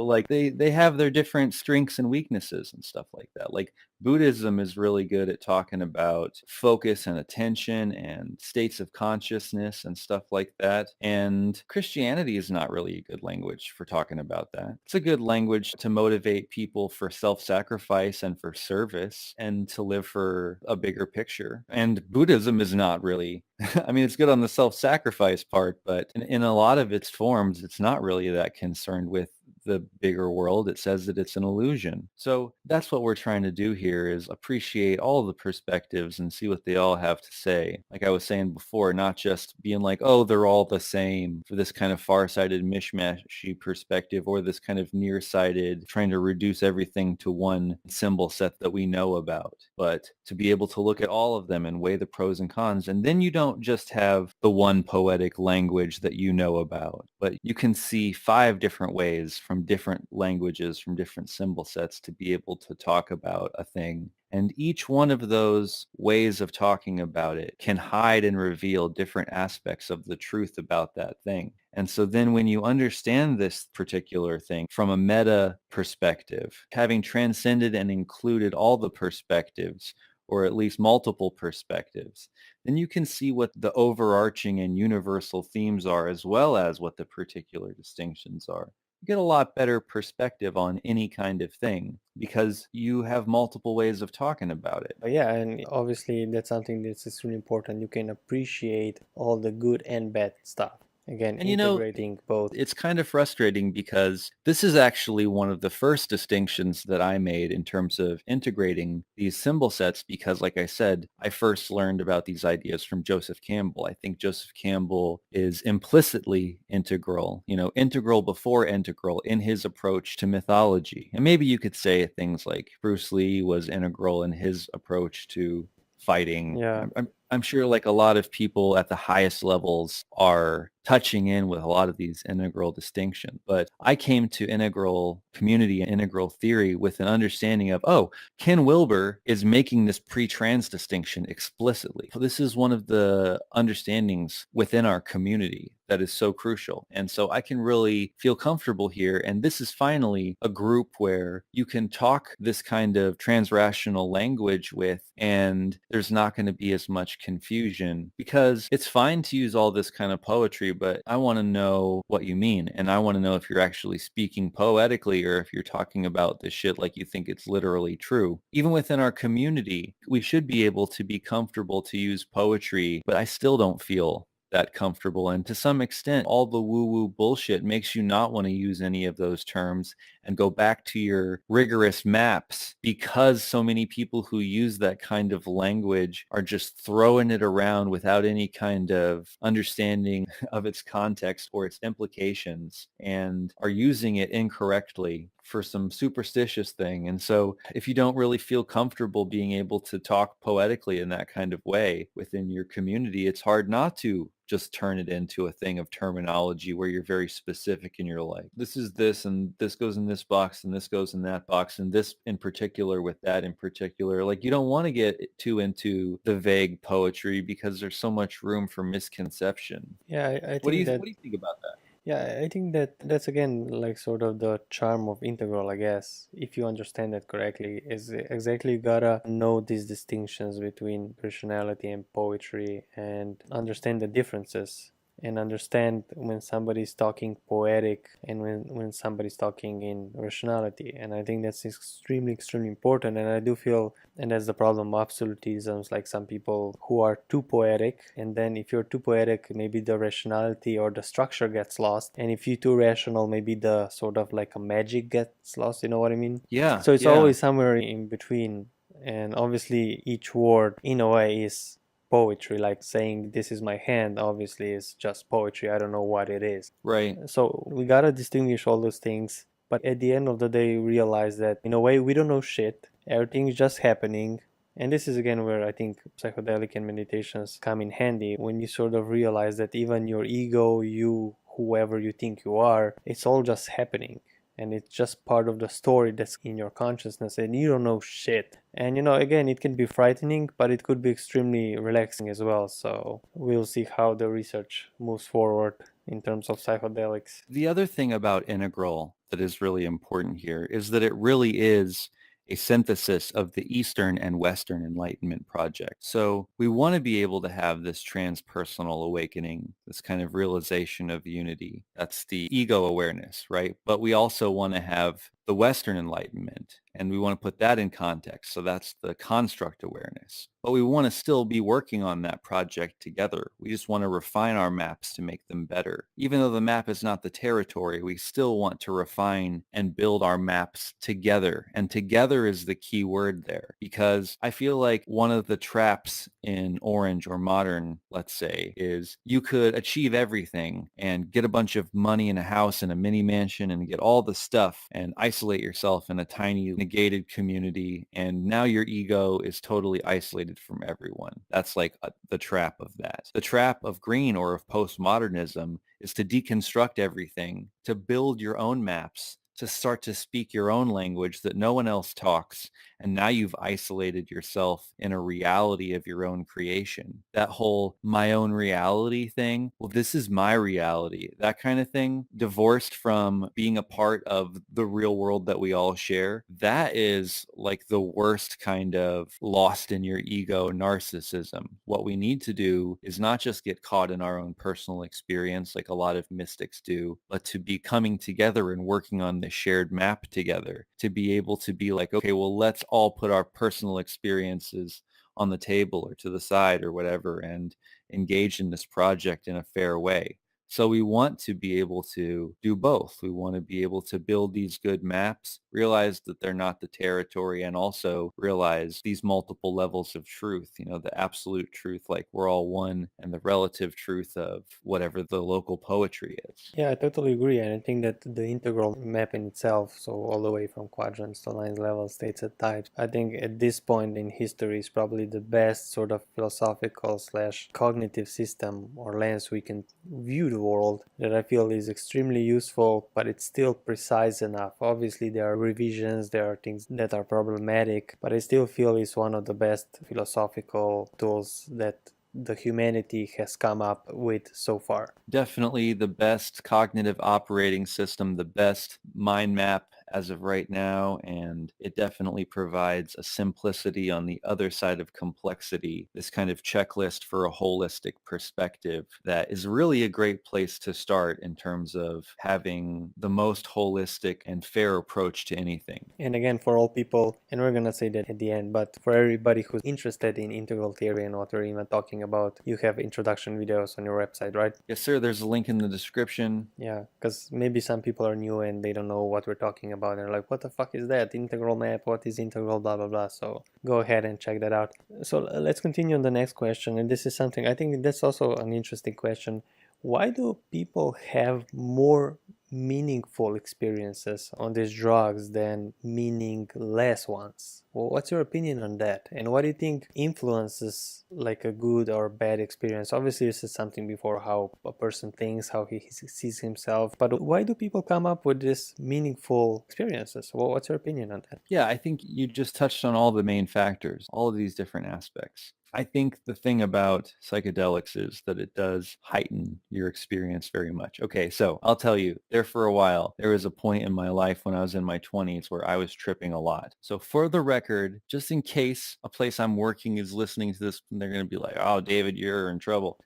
like they have their different strengths and weaknesses and stuff like that. Like Buddhism is really good at talking about focus and attention and states of consciousness and stuff like that. And Christianity is not really a good language for talking about that. It's a good language to motivate people for self-sacrifice and for service and to live for a bigger picture. And Buddhism is not really, I mean, it's good on the self-sacrifice part, but in a lot of its forms, it's not really that concerned with the bigger world. It says that it's an illusion. So that's what we're trying to do here, is appreciate all the perspectives and see what they all have to say. Like I was saying before, not just being like, oh, they're all the same, for this kind of far-sighted mishmashy perspective, or this kind of nearsighted trying to reduce everything to one symbol set that we know about, but to be able to look at all of them and weigh the pros and cons. And then you don't just have the one poetic language that you know about, but you can see 5 different ways from different languages, from different symbol sets, to be able to talk about a thing. And each one of those ways of talking about it can hide and reveal different aspects of the truth about that thing. And so then when you understand this particular thing from a meta perspective, having transcended and included all the perspectives, or at least multiple perspectives, then you can see what the overarching and universal themes are, as well as what the particular distinctions are. You get a lot better perspective on any kind of thing because you have multiple ways of talking about it. Yeah, and obviously that's something that's extremely important. You can appreciate all the good and bad stuff. Again, and integrating both. It's kind of frustrating because this is actually one of the first distinctions that I made in terms of integrating these symbol sets, because like I said, I first learned about these ideas from Joseph Campbell. I think Joseph Campbell is implicitly integral, integral before integral in his approach to mythology. And maybe you could say things like Bruce Lee was integral in his approach to fighting. Yeah. I'm sure like a lot of people at the highest levels are touching in with a lot of these integral distinctions. But I came to integral community and integral theory with an understanding of, Ken Wilber is making this pre-trans distinction explicitly. So this is one of the understandings within our community that is so crucial. And so I can really feel comfortable here. And this is finally a group where you can talk this kind of transrational language with, and there's not going to be as much confusion, because it's fine to use all this kind of poetry, but I want to know what you mean. And I want to know if you're actually speaking poetically or if you're talking about this shit like you think it's literally true. Even within our community, we should be able to be comfortable to use poetry, but I still don't feel that comfortable. And to some extent, all the woo-woo bullshit makes you not want to use any of those terms. and go back to your rigorous maps, because so many people who use that kind of language are just throwing it around without any kind of understanding of its context or its implications, and are using it incorrectly for some superstitious thing. And so if you don't really feel comfortable being able to talk poetically in that kind of way within your community, it's hard not to just turn it into a thing of terminology where you're very specific and you're like, this is this, and this goes in this box, and this goes in that box, and this in particular with that in particular. Like, you don't want to get too into the vague poetry because there's so much room for misconception. Yeah, I What do think you that what do you think about that? yeah, I think that that's again like sort of the charm of integral, I guess. If you understand it correctly, is exactly you gotta know these distinctions between personality and poetry and understand the differences and understand when somebody's talking poetic and when somebody's talking in rationality. And I think that's extremely important. And I do feel, and that's the problem of absolutisms, like some people who are too poetic, and then if you're too poetic, maybe the rationality or the structure gets lost, and if you're too rational, maybe the sort of like a magic gets lost, you know what I mean? Yeah. So it's yeah. always somewhere in between. And obviously each word in a way is poetry, like saying this is my hand obviously is just poetry. I don't know what it is. Right. So we gotta distinguish all those things, but at the end of the day realize that in a way we don't know shit, everything's just happening. And this is again where I think psychedelic and meditations come in handy, when you sort of realize that even your ego, you, whoever you think you are, it's all just happening. And it's just part of the story that's in your consciousness, and you don't know shit. And again, it can be frightening, but it could be extremely relaxing as well. So we'll see how the research moves forward in terms of psychedelics. The other thing about integral that is really important here is that it really is a synthesis of the Eastern and Western Enlightenment project. So we want to be able to have this transpersonal awakening, this kind of realization of unity. That's the ego awareness, right? But we also want to have the Western Enlightenment, and we want to put that in context. So that's the construct awareness. But we want to still be working on that project together. We just want to refine our maps to make them better. Even though the map is not the territory, we still want to refine and build our maps together. And together is the key word there, because I feel like one of the traps in Orange or modern, let's say, is you could achieve everything and get a bunch of money in a house and a mini mansion and get all the stuff and isolate yourself in a tiny negated community, and now your ego is totally isolated from everyone. That's like the trap of that. The trap of green or of postmodernism is to deconstruct everything, to build your own maps, to start to speak your own language that no one else talks, and now you've isolated yourself in a reality of your own creation. That whole my own reality thing, well, this is my reality, that kind of thing, divorced from being a part of the real world that we all share, that is like the worst kind of lost in your ego narcissism. What we need to do is not just get caught in our own personal experience like a lot of mystics do, but to be coming together and working on the shared map together, to be able to be like, okay, well, let's all put our personal experiences on the table or to the side or whatever and engage in this project in a fair way. So we want to be able to do both. We want to be able to build these good maps, realize that they're not the territory, and also realize these multiple levels of truth, the absolute truth, like we're all one, and the relative truth of whatever the local poetry is. Yeah, I totally agree. And I think that the integral map in itself, so all the way from quadrants to lines, levels, states, and types, I think at this point in history is probably the best sort of philosophical / cognitive system or lens we can view the world, that I feel is extremely useful, but it's still precise enough. Obviously there are revisions, there are things that are problematic, but I still feel it's one of the best philosophical tools that the humanity has come up with so far. Definitely the best cognitive operating system, the best mind map as of right now, and it definitely provides a simplicity on the other side of complexity, this kind of checklist for a holistic perspective that is really a great place to start in terms of having the most holistic and fair approach to anything. And again, for all people, and we're gonna say that at the end, but for everybody who's interested in integral theory and what we're even talking about, you have introduction videos on your website, right? Yes, sir. There's a link in the description. Yeah, because maybe some people are new and they don't know what we're talking about. about. They're like, what the fuck is that? Integral map, what is integral, blah, blah, blah. So go ahead and check that out. So let's continue on the next question. And this is something, I think that's also an interesting question. Why do people have more meaningful experiences on these drugs than meaningless ones? Well, what's your opinion on that? And what do you think influences like a good or bad experience? Obviously, you said something before how a person thinks, how he sees himself. But why do people come up with these meaningful experiences? Well, what's your opinion on that? Yeah, I think you just touched on all the main factors, all of these different aspects. I think the thing about psychedelics is that it does heighten your experience very much. Okay, so I'll tell you, there for a while, there was a point in my life when I was in my 20s where I was tripping a lot. So for the record, just in case a place I'm working is listening to this, they're going to be like, oh, David, you're in trouble.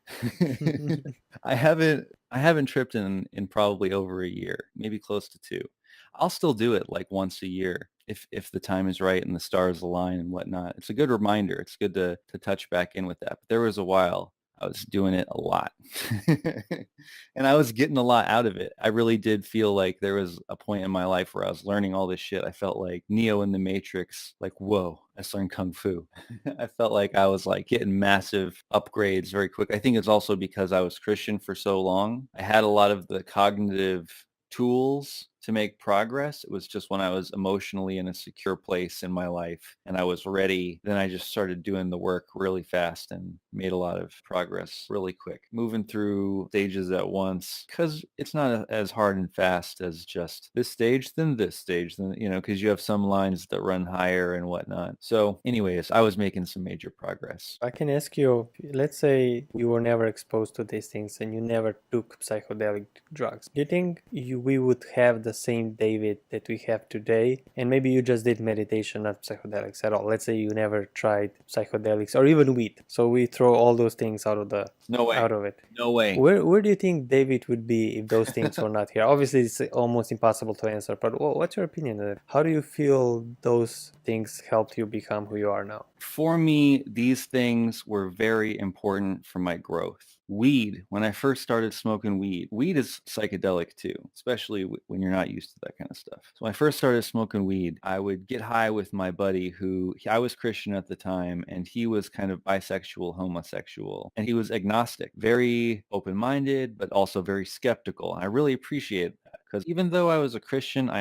I haven't tripped in probably over a year, maybe close to 2. I'll still do it like once a year if the time is right and the stars align and whatnot. It's a good reminder. It's good to touch back in with that. But there was a while I was doing it a lot and I was getting a lot out of it. I really did feel like there was a point in my life where I was learning all this shit. I felt like Neo in the Matrix, like, whoa, I just learned Kung Fu. I felt like I was like getting massive upgrades very quick. I think it's also because I was Christian for so long. I had a lot of the cognitive tools to make progress. It was just when I was emotionally in a secure place in my life and I was ready, then I just started doing the work really fast and made a lot of progress really quick, moving through stages at once, because it's not as hard and fast as just this stage, then this stage, then, because you have some lines that run higher and whatnot. So anyways, I was making some major progress. I can ask you, let's say you were never exposed to these things and you never took psychedelic drugs. Do you think we would have the same David that we have today? And maybe you just did meditation, not psychedelics at all. Let's say you never tried psychedelics or even weed. So we throw all those things out of it. No way. Where do you think David would be if those things were not here? Obviously, it's almost impossible to answer, but what's your opinion on it? How do you feel those things helped you become who you are now? For me, these things were very important for my growth. Weed, when I first started smoking weed is psychedelic too, especially when you're not used to that kind of stuff. So when I first started smoking weed, I would get high with my buddy I was Christian at the time, and he was kind of bisexual, homosexual, and he was agnostic, very open-minded, but also very skeptical. And I really appreciate that. Because even though I was a Christian, I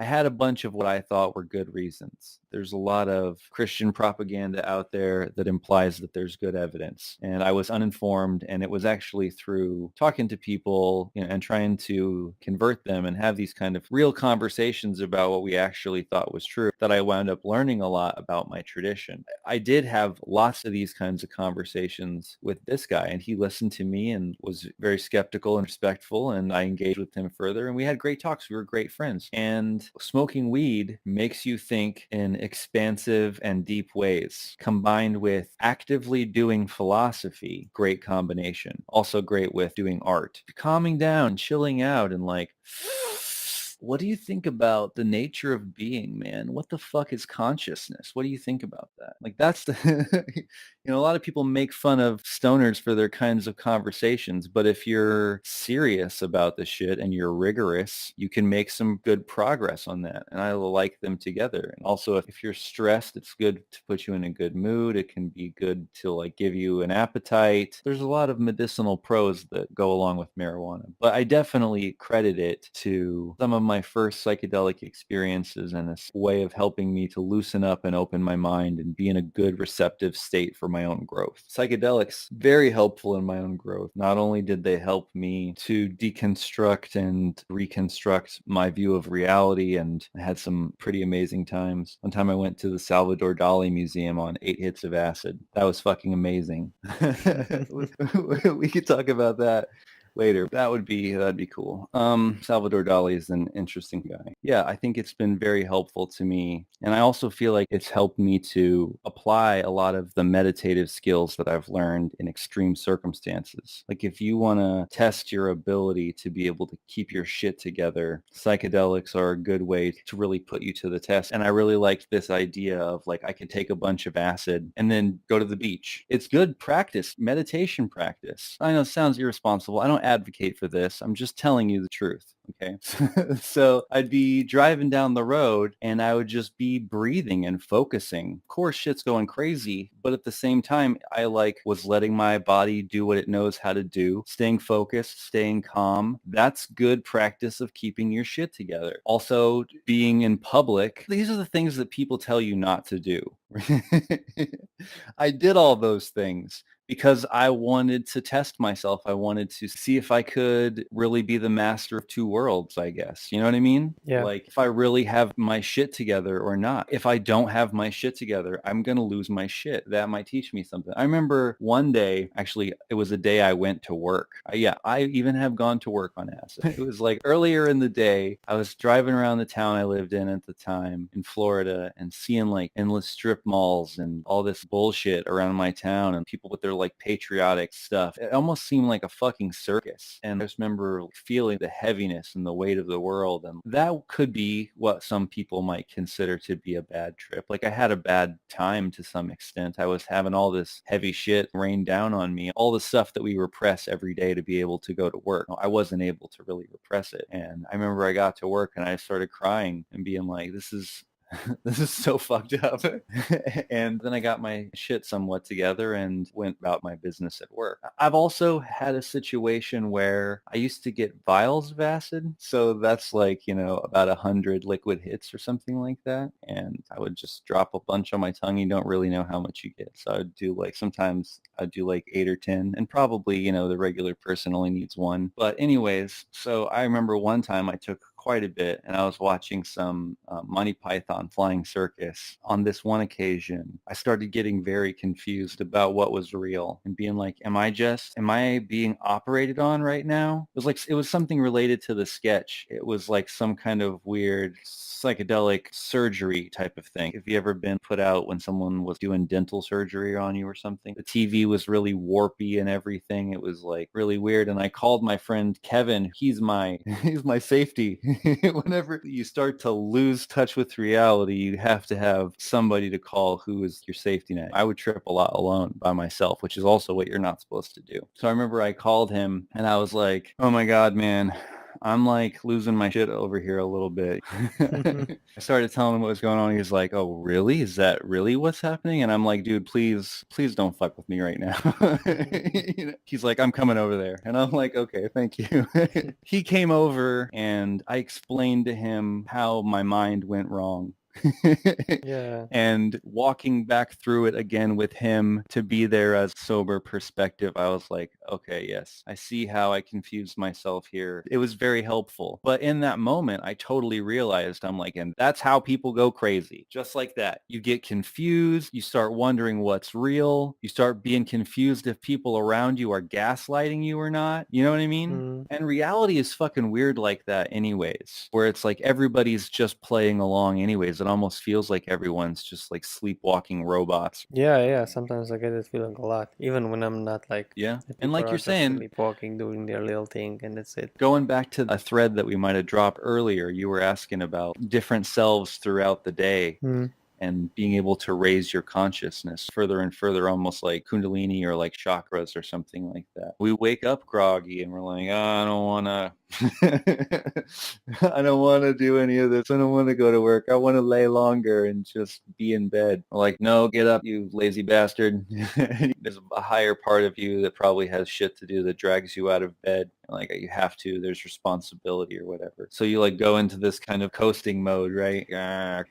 had a bunch of what I thought were good reasons. There's a lot of Christian propaganda out there that implies that there's good evidence. And I was uninformed, and it was actually through talking to people, and trying to convert them and have these kind of real conversations about what we actually thought was true that I wound up learning a lot about my tradition. I did have lots of these kinds of conversations with this guy, and he listened to me and was very skeptical and respectful, and I engaged with him further, and we had great talks. We were great friends. And smoking weed makes you think in expansive and deep ways, combined with actively doing philosophy. Great combination. Also great with doing art. Calming down, chilling out, and like, what do you think about the nature of being, man? What the fuck is consciousness? What do you think about that? Like, that's the, a lot of people make fun of stoners for their kinds of conversations, but if you're serious about the shit and you're rigorous, you can make some good progress on that. And I like them together. And also, if you're stressed, it's good to put you in a good mood. It can be good to like give you an appetite. There's a lot of medicinal pros that go along with marijuana, but I definitely credit it to some of my first psychedelic experiences and a way of helping me to loosen up and open my mind and be in a good receptive state for my own growth. Psychedelics, very helpful in my own growth. Not only did they help me to deconstruct and reconstruct my view of reality, and I had some pretty amazing times. One time I went to the Salvador Dali Museum on 8 hits of acid. That was fucking amazing. We could talk about that later. That'd be cool. Salvador Dali is an interesting guy. Yeah, I think it's been very helpful to me. And I also feel like it's helped me to apply a lot of the meditative skills that I've learned in extreme circumstances. Like if you want to test your ability to be able to keep your shit together, psychedelics are a good way to really put you to the test. And I really liked this idea of like, I could take a bunch of acid and then go to the beach. It's good practice, meditation practice. I know it sounds irresponsible. I don't advocate for this. I'm just telling you the truth. Okay. So I'd be driving down the road and I would just be breathing and focusing. Of course, shit's going crazy, but at the same time, I was letting my body do what it knows how to do, staying focused, staying calm. That's good practice of keeping your shit together. Also, being in public. These are the things that people tell you not to do. I did all those things because I wanted to test myself. I wanted to see if I could really be the master of two worlds, I guess. You know what I mean? Yeah. Like if I really have my shit together or not. If I don't have my shit together, I'm going to lose my shit. That might teach me something. I remember one day, actually, it was a day I went to work. I even have gone to work on acid. It was like earlier in the day, I was driving around the town I lived in at the time in Florida and seeing like endless strip malls and all this bullshit around my town and people with their like patriotic stuff. It almost seemed like a fucking circus. And I just remember feeling the heaviness and the weight of the world. And that could be what some people might consider to be a bad trip. Like I had a bad time to some extent. I was having all this heavy shit rain down on me, all the stuff that we repress every day to be able to go to work. I wasn't able to really repress it. And I remember I got to work and I started crying and being like, this is so fucked up. And then I got my shit somewhat together and went about my business at work. I've also had a situation where I used to get vials of acid. So that's like, about 100 liquid hits or something like that. And I would just drop a bunch on my tongue. You don't really know how much you get. So I'd do sometimes I'd do 8 or 10. And probably, the regular person only needs one. But anyways, so I remember one time I took quite a bit and I was watching some Monty Python Flying Circus. On this one occasion, I started getting very confused about what was real and being like, am I being operated on right now? It was something related to the sketch. It was like some kind of weird psychedelic surgery type of thing. Have you ever been put out when someone was doing dental surgery on you or something? The TV was really warpy and everything. It was like really weird. And I called my friend Kevin. He's my safety. Whenever you start to lose touch with reality, you have to have somebody to call who is your safety net. I would trip a lot alone by myself, which is also what you're not supposed to do. So I remember I called him and I was like, oh my God, man, I'm losing my shit over here a little bit. I started telling him what was going on. He was like, oh, really? Is that really what's happening? And I'm like, dude, please don't fuck with me right now. He's like, I'm coming over there. And I'm like, okay, thank you. He came over and I explained to him how my mind went wrong. Yeah. And walking back through it again with him to be there as sober perspective, I was like, okay, yes, I see how I confused myself here. It was very helpful. But in that moment, I totally realized, I'm like, and that's how people go crazy. Just like that. You get confused. You start wondering what's real. You start being confused if people around you are gaslighting you or not. You know what I mean? And reality is fucking weird like that anyways, where it's like everybody's just playing along anyways. It almost feels like everyone's just sleepwalking robots. Yeah. Sometimes I get that feeling a lot, even when I'm not Yeah. the And people like are you're just saying, sleepwalking, doing their little thing, and that's it. going back to a thread that we might have dropped earlier, you were asking about different selves throughout the day. And being able to raise your consciousness further and further, almost like Kundalini or like chakras or something like that. We wake up groggy and we're like, oh, I don't want to, I don't want to do any of this. I don't want to go to work. I want to lay longer and just be in bed. We're like, no, get up, you lazy bastard. There's a higher part of you that probably has shit to do that drags you out of bed. Like you have to, there's responsibility or whatever. So you go into this kind of coasting mode, right? A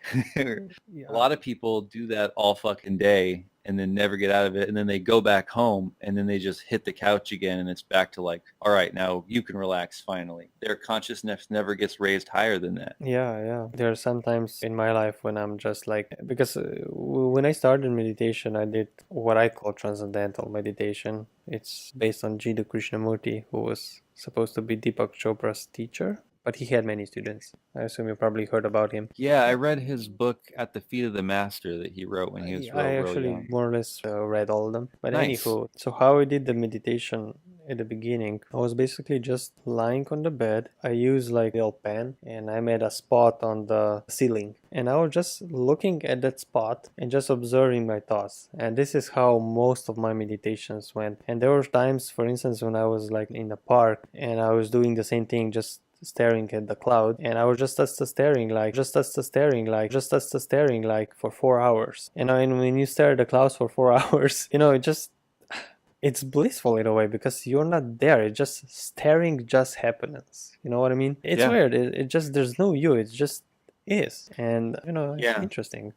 lot of people do that all fucking day and then never get out of it. And then they go back home and then they just hit the couch again. And it's back to all right, now you can relax finally. Their consciousness never gets raised higher than that. Yeah. There are some times in my life when I'm just because when I started meditation, I did what I call transcendental meditation. It's based on Jiddu Krishnamurti, who was supposed to be Deepak Chopra's teacher. But he had many students. I assume you probably heard about him. Yeah, I read his book At the Feet of the Master that he wrote when he was real young. I actually more or less read all of them. But Nice. anywho, so how I did the meditation at the beginning. I was basically just lying on the bed. I used like a little pen and I made a spot on the ceiling. And I was just looking at that spot and just observing my thoughts. And this is how most of my meditations went. And there were times, for instance, when I was like in the park and I was doing the same thing, just staring at the cloud, and I was just staring like for 4 hours. And when you stare at the clouds for 4 hours, it's blissful in a way because you're not there. It's just staring just happens. You know what I mean? It's weird. It just, there's no you. It just is. And it's interesting.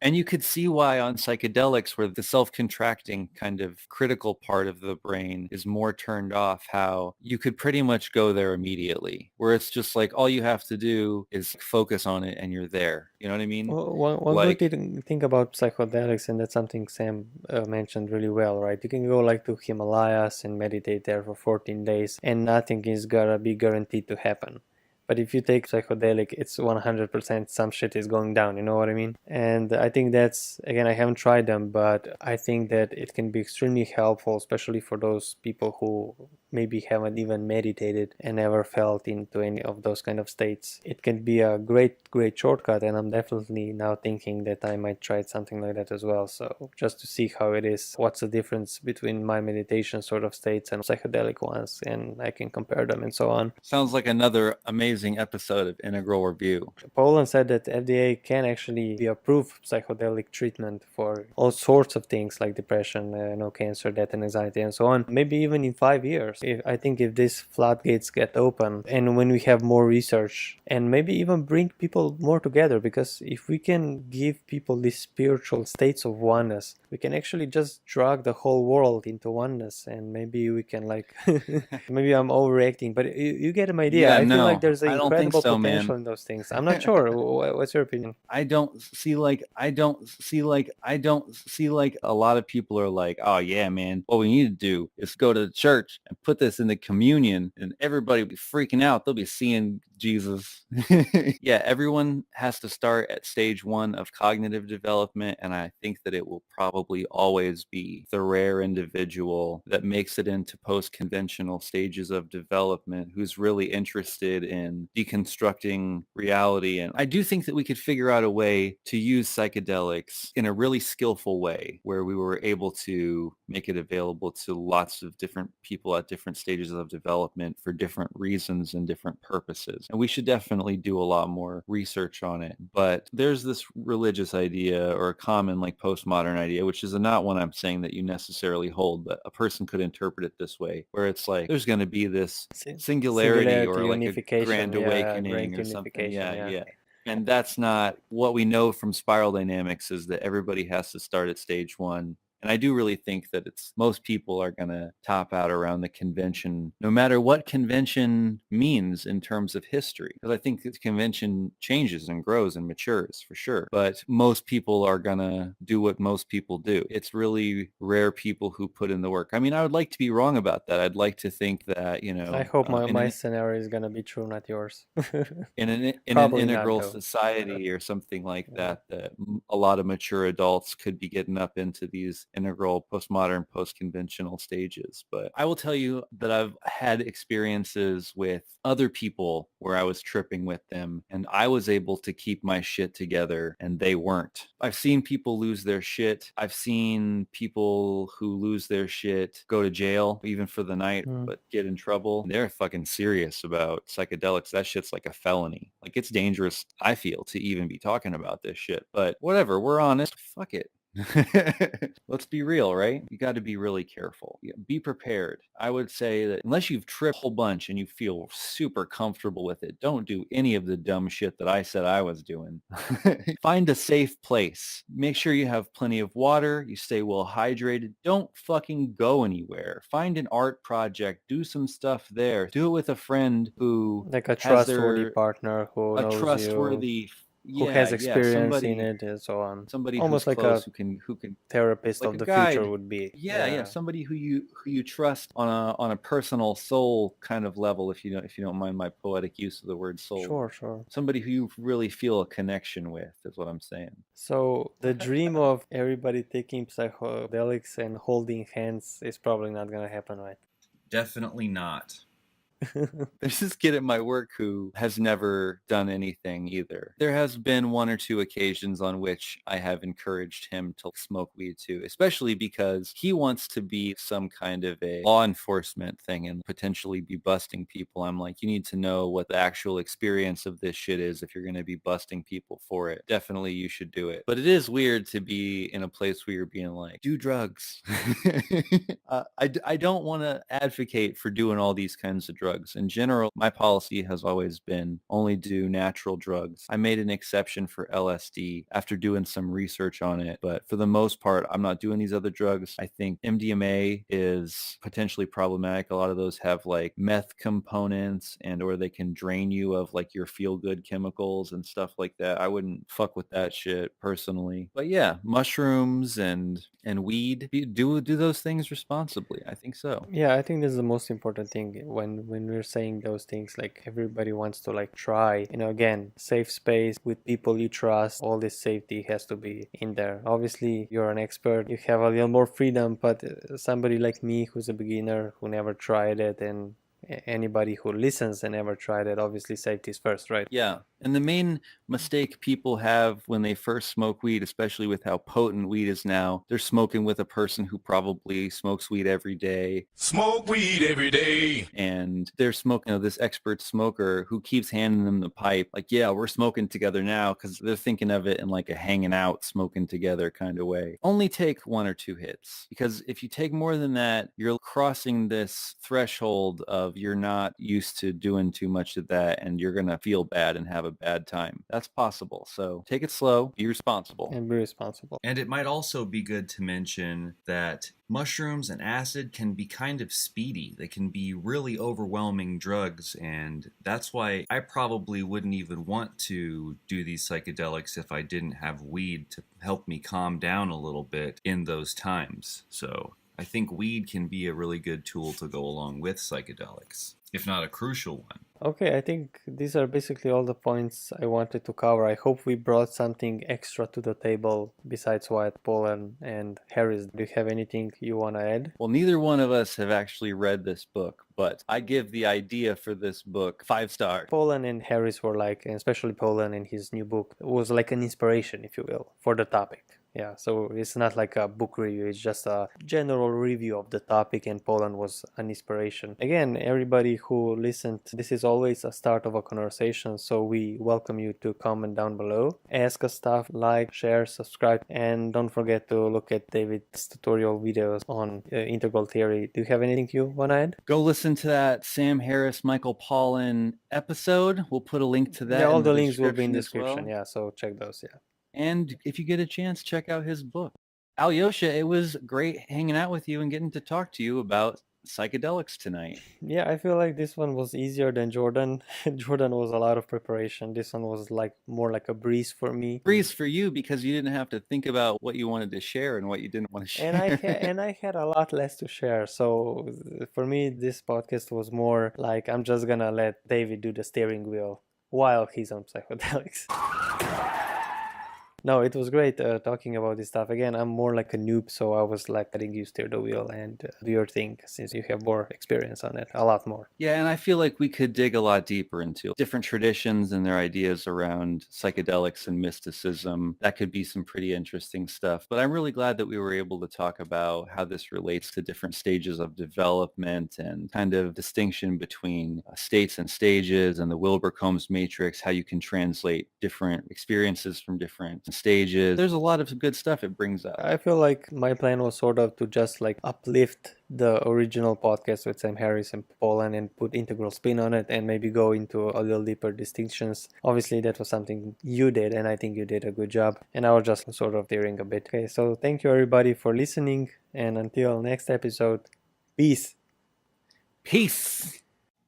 And you could see why on psychedelics, where the self-contracting kind of critical part of the brain is more turned off, how you could pretty much go there immediately, where it's just like all you have to do is focus on it and you're there. You know what I mean? Well, one good thing about psychedelics, and that's something Sam mentioned really well, right? You can go like to Himalayas and meditate there for 14 days and nothing is gonna be guaranteed to happen. But if you take psychedelic, it's 100% some shit is going down, you know what I mean? And I think that's, again, I haven't tried them, but I think that it can be extremely helpful, especially for those people who maybe haven't even meditated and never felt into any of those kind of states. It can be a great shortcut, and I'm definitely now thinking that I might try something like that as well. So just to see how it is, what's the difference between my meditation sort of states and psychedelic ones, and I can compare them and so on. Sounds like another amazing episode of Integral Review. Pollan said that FDA can actually be approved psychedelic treatment for all sorts of things like depression, cancer, death and anxiety and so on, maybe even in 5 years. I think if these floodgates get open and when we have more research and maybe even bring people more together, because if we can give people these spiritual states of oneness, we can actually just drag the whole world into oneness, and maybe we can maybe I'm overreacting, but you get my idea. I feel like there's an incredible potential in those things. I'm not sure. What's your opinion? I don't see a lot of people are like, oh yeah, man, what we need to do is go to the church and put this in the communion and everybody will be freaking out. They'll be seeing Jesus. Yeah, everyone has to start at stage 1 of cognitive development, and I think that it will probably always be the rare individual that makes it into post-conventional stages of development who's really interested in deconstructing reality. And I do think that we could figure out a way to use psychedelics in a really skillful way where we were able to make it available to lots of different people at different stages of development for different reasons and different purposes. And we should definitely do a lot more research on it. But there's this religious idea or a common postmodern idea, which is not one I'm saying that you necessarily hold, but a person could interpret it this way, where it's like there's going to be this singularity or like a grand awakening or something. Yeah. And that's not what we know from spiral dynamics, is that everybody has to start at stage 1. And I do really think that most people are going to top out around the convention, no matter what convention means in terms of history. Because I think the convention changes and grows and matures for sure. But most people are going to do what most people do. It's really rare people who put in the work. I mean, I would like to be wrong about that. I'd like to think that, I hope my scenario is going to be true, not yours. in an integral society or something like that a lot of mature adults could be getting up into these integral, postmodern, post-conventional stages. But I will tell you that I've had experiences with other people where I was tripping with them and I was able to keep my shit together and they weren't. I've seen people lose their shit. I've seen people who lose their shit go to jail even for the night, but get in trouble. They're fucking serious about psychedelics. That shit's like a felony. Like, it's dangerous, I feel, to even be talking about this shit. But whatever, we're honest. Fuck it. Let's be real, right? You got to be really careful. Be prepared. I would say that unless you've tripped a whole bunch and you feel super comfortable with it, don't do any of the dumb shit that I said I was doing. Find a safe place. Make sure you have plenty of water. You stay well hydrated. Don't fucking go anywhere. Find an art project. Do some stuff there. Do it with a friend who like a trustworthy partner who knows trustworthy who has experience in it and so on. Somebody almost like close, who can therapist of the future would be. Yeah. Somebody who you trust on a personal soul kind of level, if you don't mind my poetic use of the word soul. Sure. Somebody who you really feel a connection with is what I'm saying. So the dream of everybody taking psychedelics and holding hands is probably not gonna happen, right? Definitely not. There's this kid at my work who has never done anything either. There has been one or two occasions on which I have encouraged him to smoke weed too, especially because he wants to be some kind of a law enforcement thing and potentially be busting people. I'm like, you need to know what the actual experience of this shit is if you're going to be busting people for it. Definitely you should do it. But it is weird to be in a place where you're being like, do drugs. I don't want to advocate for doing all these kinds of drugs. In general, my policy has always been only do natural drugs. I made an exception for LSD after doing some research on it, but for the most part, I'm not doing these other drugs. I think MDMA is potentially problematic. A lot of those have like meth components and or they can drain you of like your feel-good chemicals and stuff like that. I wouldn't fuck with that shit personally. But yeah, mushrooms and weed, do those things responsibly. I think so. Yeah, I think this is the most important thing when we're saying those things. Like everybody wants to like try, again, safe space with people you trust. All this safety has to be in there. Obviously, you're an expert, you have a little more freedom, but somebody like me who's a beginner who never tried it, and anybody who listens and never tried it, obviously safety is first, right? Yeah. And the main mistake people have when they first smoke weed, especially with how potent weed is now, they're smoking with a person who probably smokes weed every day. Smoke weed every day. And they're smoking this expert smoker who keeps handing them the pipe. Like, yeah, we're smoking together now, because they're thinking of it in like a hanging out, smoking together kind of way. Only take 1 or 2 hits, because if you take more than that, you're crossing this threshold of you're not used to doing too much of that and you're going to feel bad and have a bad time. That's possible. So take it slow, be responsible. And be responsible. And it might also be good to mention that mushrooms and acid can be kind of speedy. They can be really overwhelming drugs, and that's why I probably wouldn't even want to do these psychedelics if I didn't have weed to help me calm down a little bit in those times. So I think weed can be a really good tool to go along with psychedelics, if not a crucial one. Okay, I think these are basically all the points I wanted to cover. I hope we brought something extra to the table besides what Pollan and Harris. Do you have anything you want to add? Well, neither one of us have actually read this book, but I give the idea for this book 5 stars. Pollan and Harris were like, and especially Pollan in his new book, was like an inspiration, if you will, for the topic. Yeah, so it's not like a book review, it's just a general review of the topic, and Pollan was an inspiration. Again, everybody who listened, this is always a start of a conversation, so we welcome you to comment down below, ask us stuff, like, share, subscribe, and don't forget to look at David's tutorial videos on integral theory. Do you have anything you want to add? Go listen to that Sam Harris, Michael Pollan episode. We'll put a link to that. Yeah, all the links will be in the description, well. Yeah, so check those, yeah. And if you get a chance, check out his book. Aljoša, it was great hanging out with you and getting to talk to you about psychedelics tonight. Yeah, I feel like this one was easier than Jordan. Jordan was a lot of preparation. This one was like more like a breeze for me. Breeze for you because you didn't have to think about what you wanted to share and what you didn't want to share. And I had a lot less to share. So for me, this podcast was more like I'm just gonna let David do the steering wheel while he's on psychedelics. No, it was great talking about this stuff. Again, I'm more like a noob, so I was like letting you steer the wheel and do your thing, since you have more experience on it, a lot more. Yeah, and I feel like we could dig a lot deeper into different traditions and their ideas around psychedelics and mysticism. That could be some pretty interesting stuff. But I'm really glad that we were able to talk about how this relates to different stages of development and kind of distinction between states and stages and the Wilbur-Combs matrix, how you can translate different experiences from different stages. There's a lot of good stuff it brings up. I feel like my plan was sort of to just like uplift the original podcast with Sam Harris and Pollan and put integral spin on it and maybe go into a little deeper distinctions. Obviously that was something you did and I think you did a good job, and I was just sort of tearing a bit. Okay, so thank you everybody for listening, and until next episode, peace. Peace.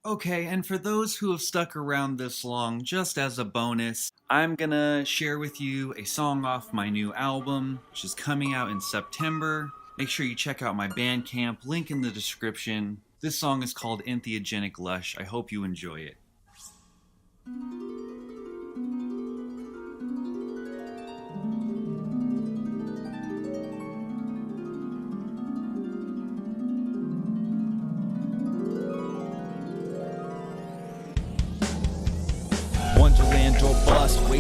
Okay, and for those who have stuck around this long, just as a bonus, I'm gonna share with you a song off my new album, which is coming out in September. Make sure you check out my Bandcamp, link in the description. This song is called Entheogenic Lush. I hope you enjoy it.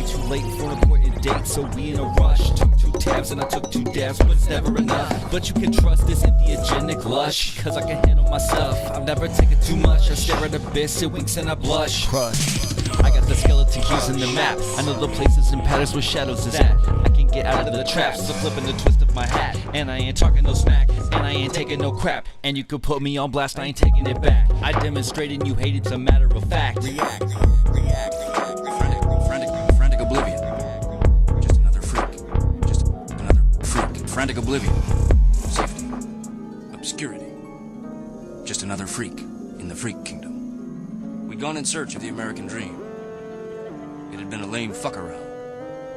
too late for an important date, so we in a rush. Took 2 tabs and I took 2 dabs, but it's never enough. But you can trust this entheogenic lush, cause I can handle myself. I've never taken too much. I stare at abyss, it winks and I blush. I got the skeleton keys in the map. I know the places and patterns where shadows is at. I can get out of the traps, so flipping the twist of my hat. And I ain't talking no smack, and I ain't taking no crap. And you could put me on blast, I ain't taking it back. I demonstrated you hate, it's a matter of fact. React. Frantic oblivion. Just another freak. Just another freak. Frantic oblivion. Safety. Obscurity. Just another freak in the freak kingdom. We'd gone in search of the American dream. It had been a lame fuck around.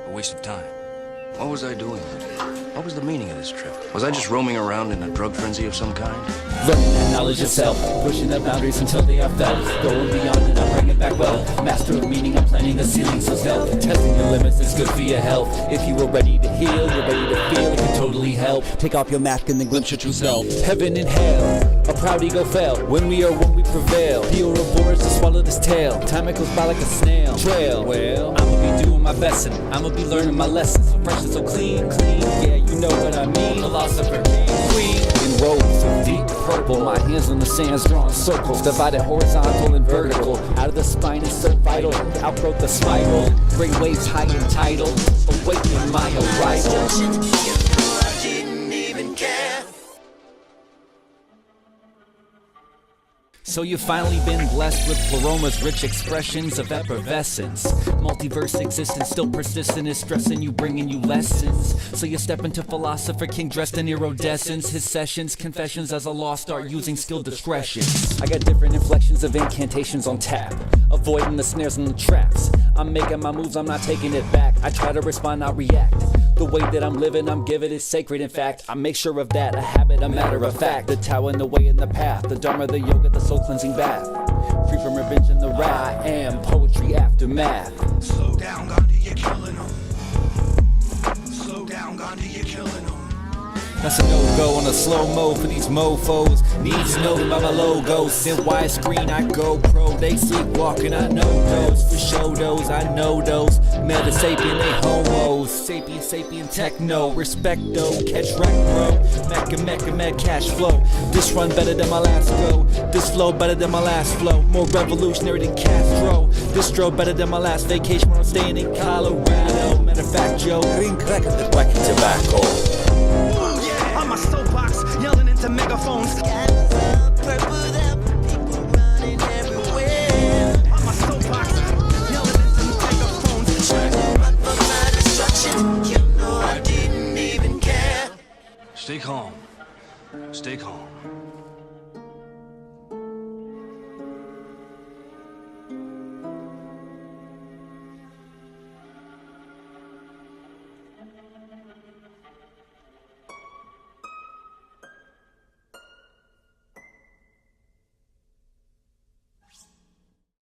A waste of time. What was I doing? What was the meaning of this trip? Was I just roaming around in a drug frenzy of some kind? Learning that knowledge of self, pushing the boundaries until they are felt. Going beyond and I'm bringing back wealth. Master of meaning, I'm planning the ceilings of self. Testing the limits is good for your health. If you were ready to heal, you're ready to feel, it can totally help. Take off your mask and then glimpse your true self. Heaven and hell, a proud ego fell. When we are one, we prevail. The Ouroboros to swallow this tail. Time it goes by like a snail. Trail, well, I'ma be doing my best and I'ma be learning my lessons. So fresh and so clean. Yeah, you know what I mean. Philosopher king, queen. In robes of deep purple, my hands on the sands drawing circles, divided horizontal and vertical. Out of the spine is so vital, outgrowth the spiral. Bring waves high and tidal, awaken my arrival. I didn't even care. So you've finally been blessed with Pleroma's rich expressions of effervescence. Multiverse existence still persistent is stressing you, bringing you lessons. So you step into Philosopher King dressed in iridescence. His sessions, confessions as a lost art using skilled discretion. I got different inflections of incantations on tap, avoiding the snares and the traps. I'm making my moves, I'm not taking it back. I try to respond, not react. The way that I'm living, I'm giving it sacred. In fact, I make sure of that, a habit, a matter of fact. The Tao and the way and the path, the Dharma, the yoga, the soul cleansing bath. Free from revenge and the wrath. I am poetry aftermath. Slow down, Gandhi, you're killing them. Slow down, Gandhi, you're killing them. That's a no-go on a slow-mo for these mofos. Needs to know about my logo. Sent widescreen, I go pro. They sleepwalking, I know those. For show those, I know those. Meta sapien, they homos. Sapien, techno. Respecto, catch wreck, bro. Mecca, med cash flow. This run better than my last go. This flow better than my last flow. More revolutionary than Castro. This strobe better than my last vacation when I'm staying in Colorado. Matter of fact, Joe, green crack and whacking tobacco. On my soapbox, yelling into megaphones.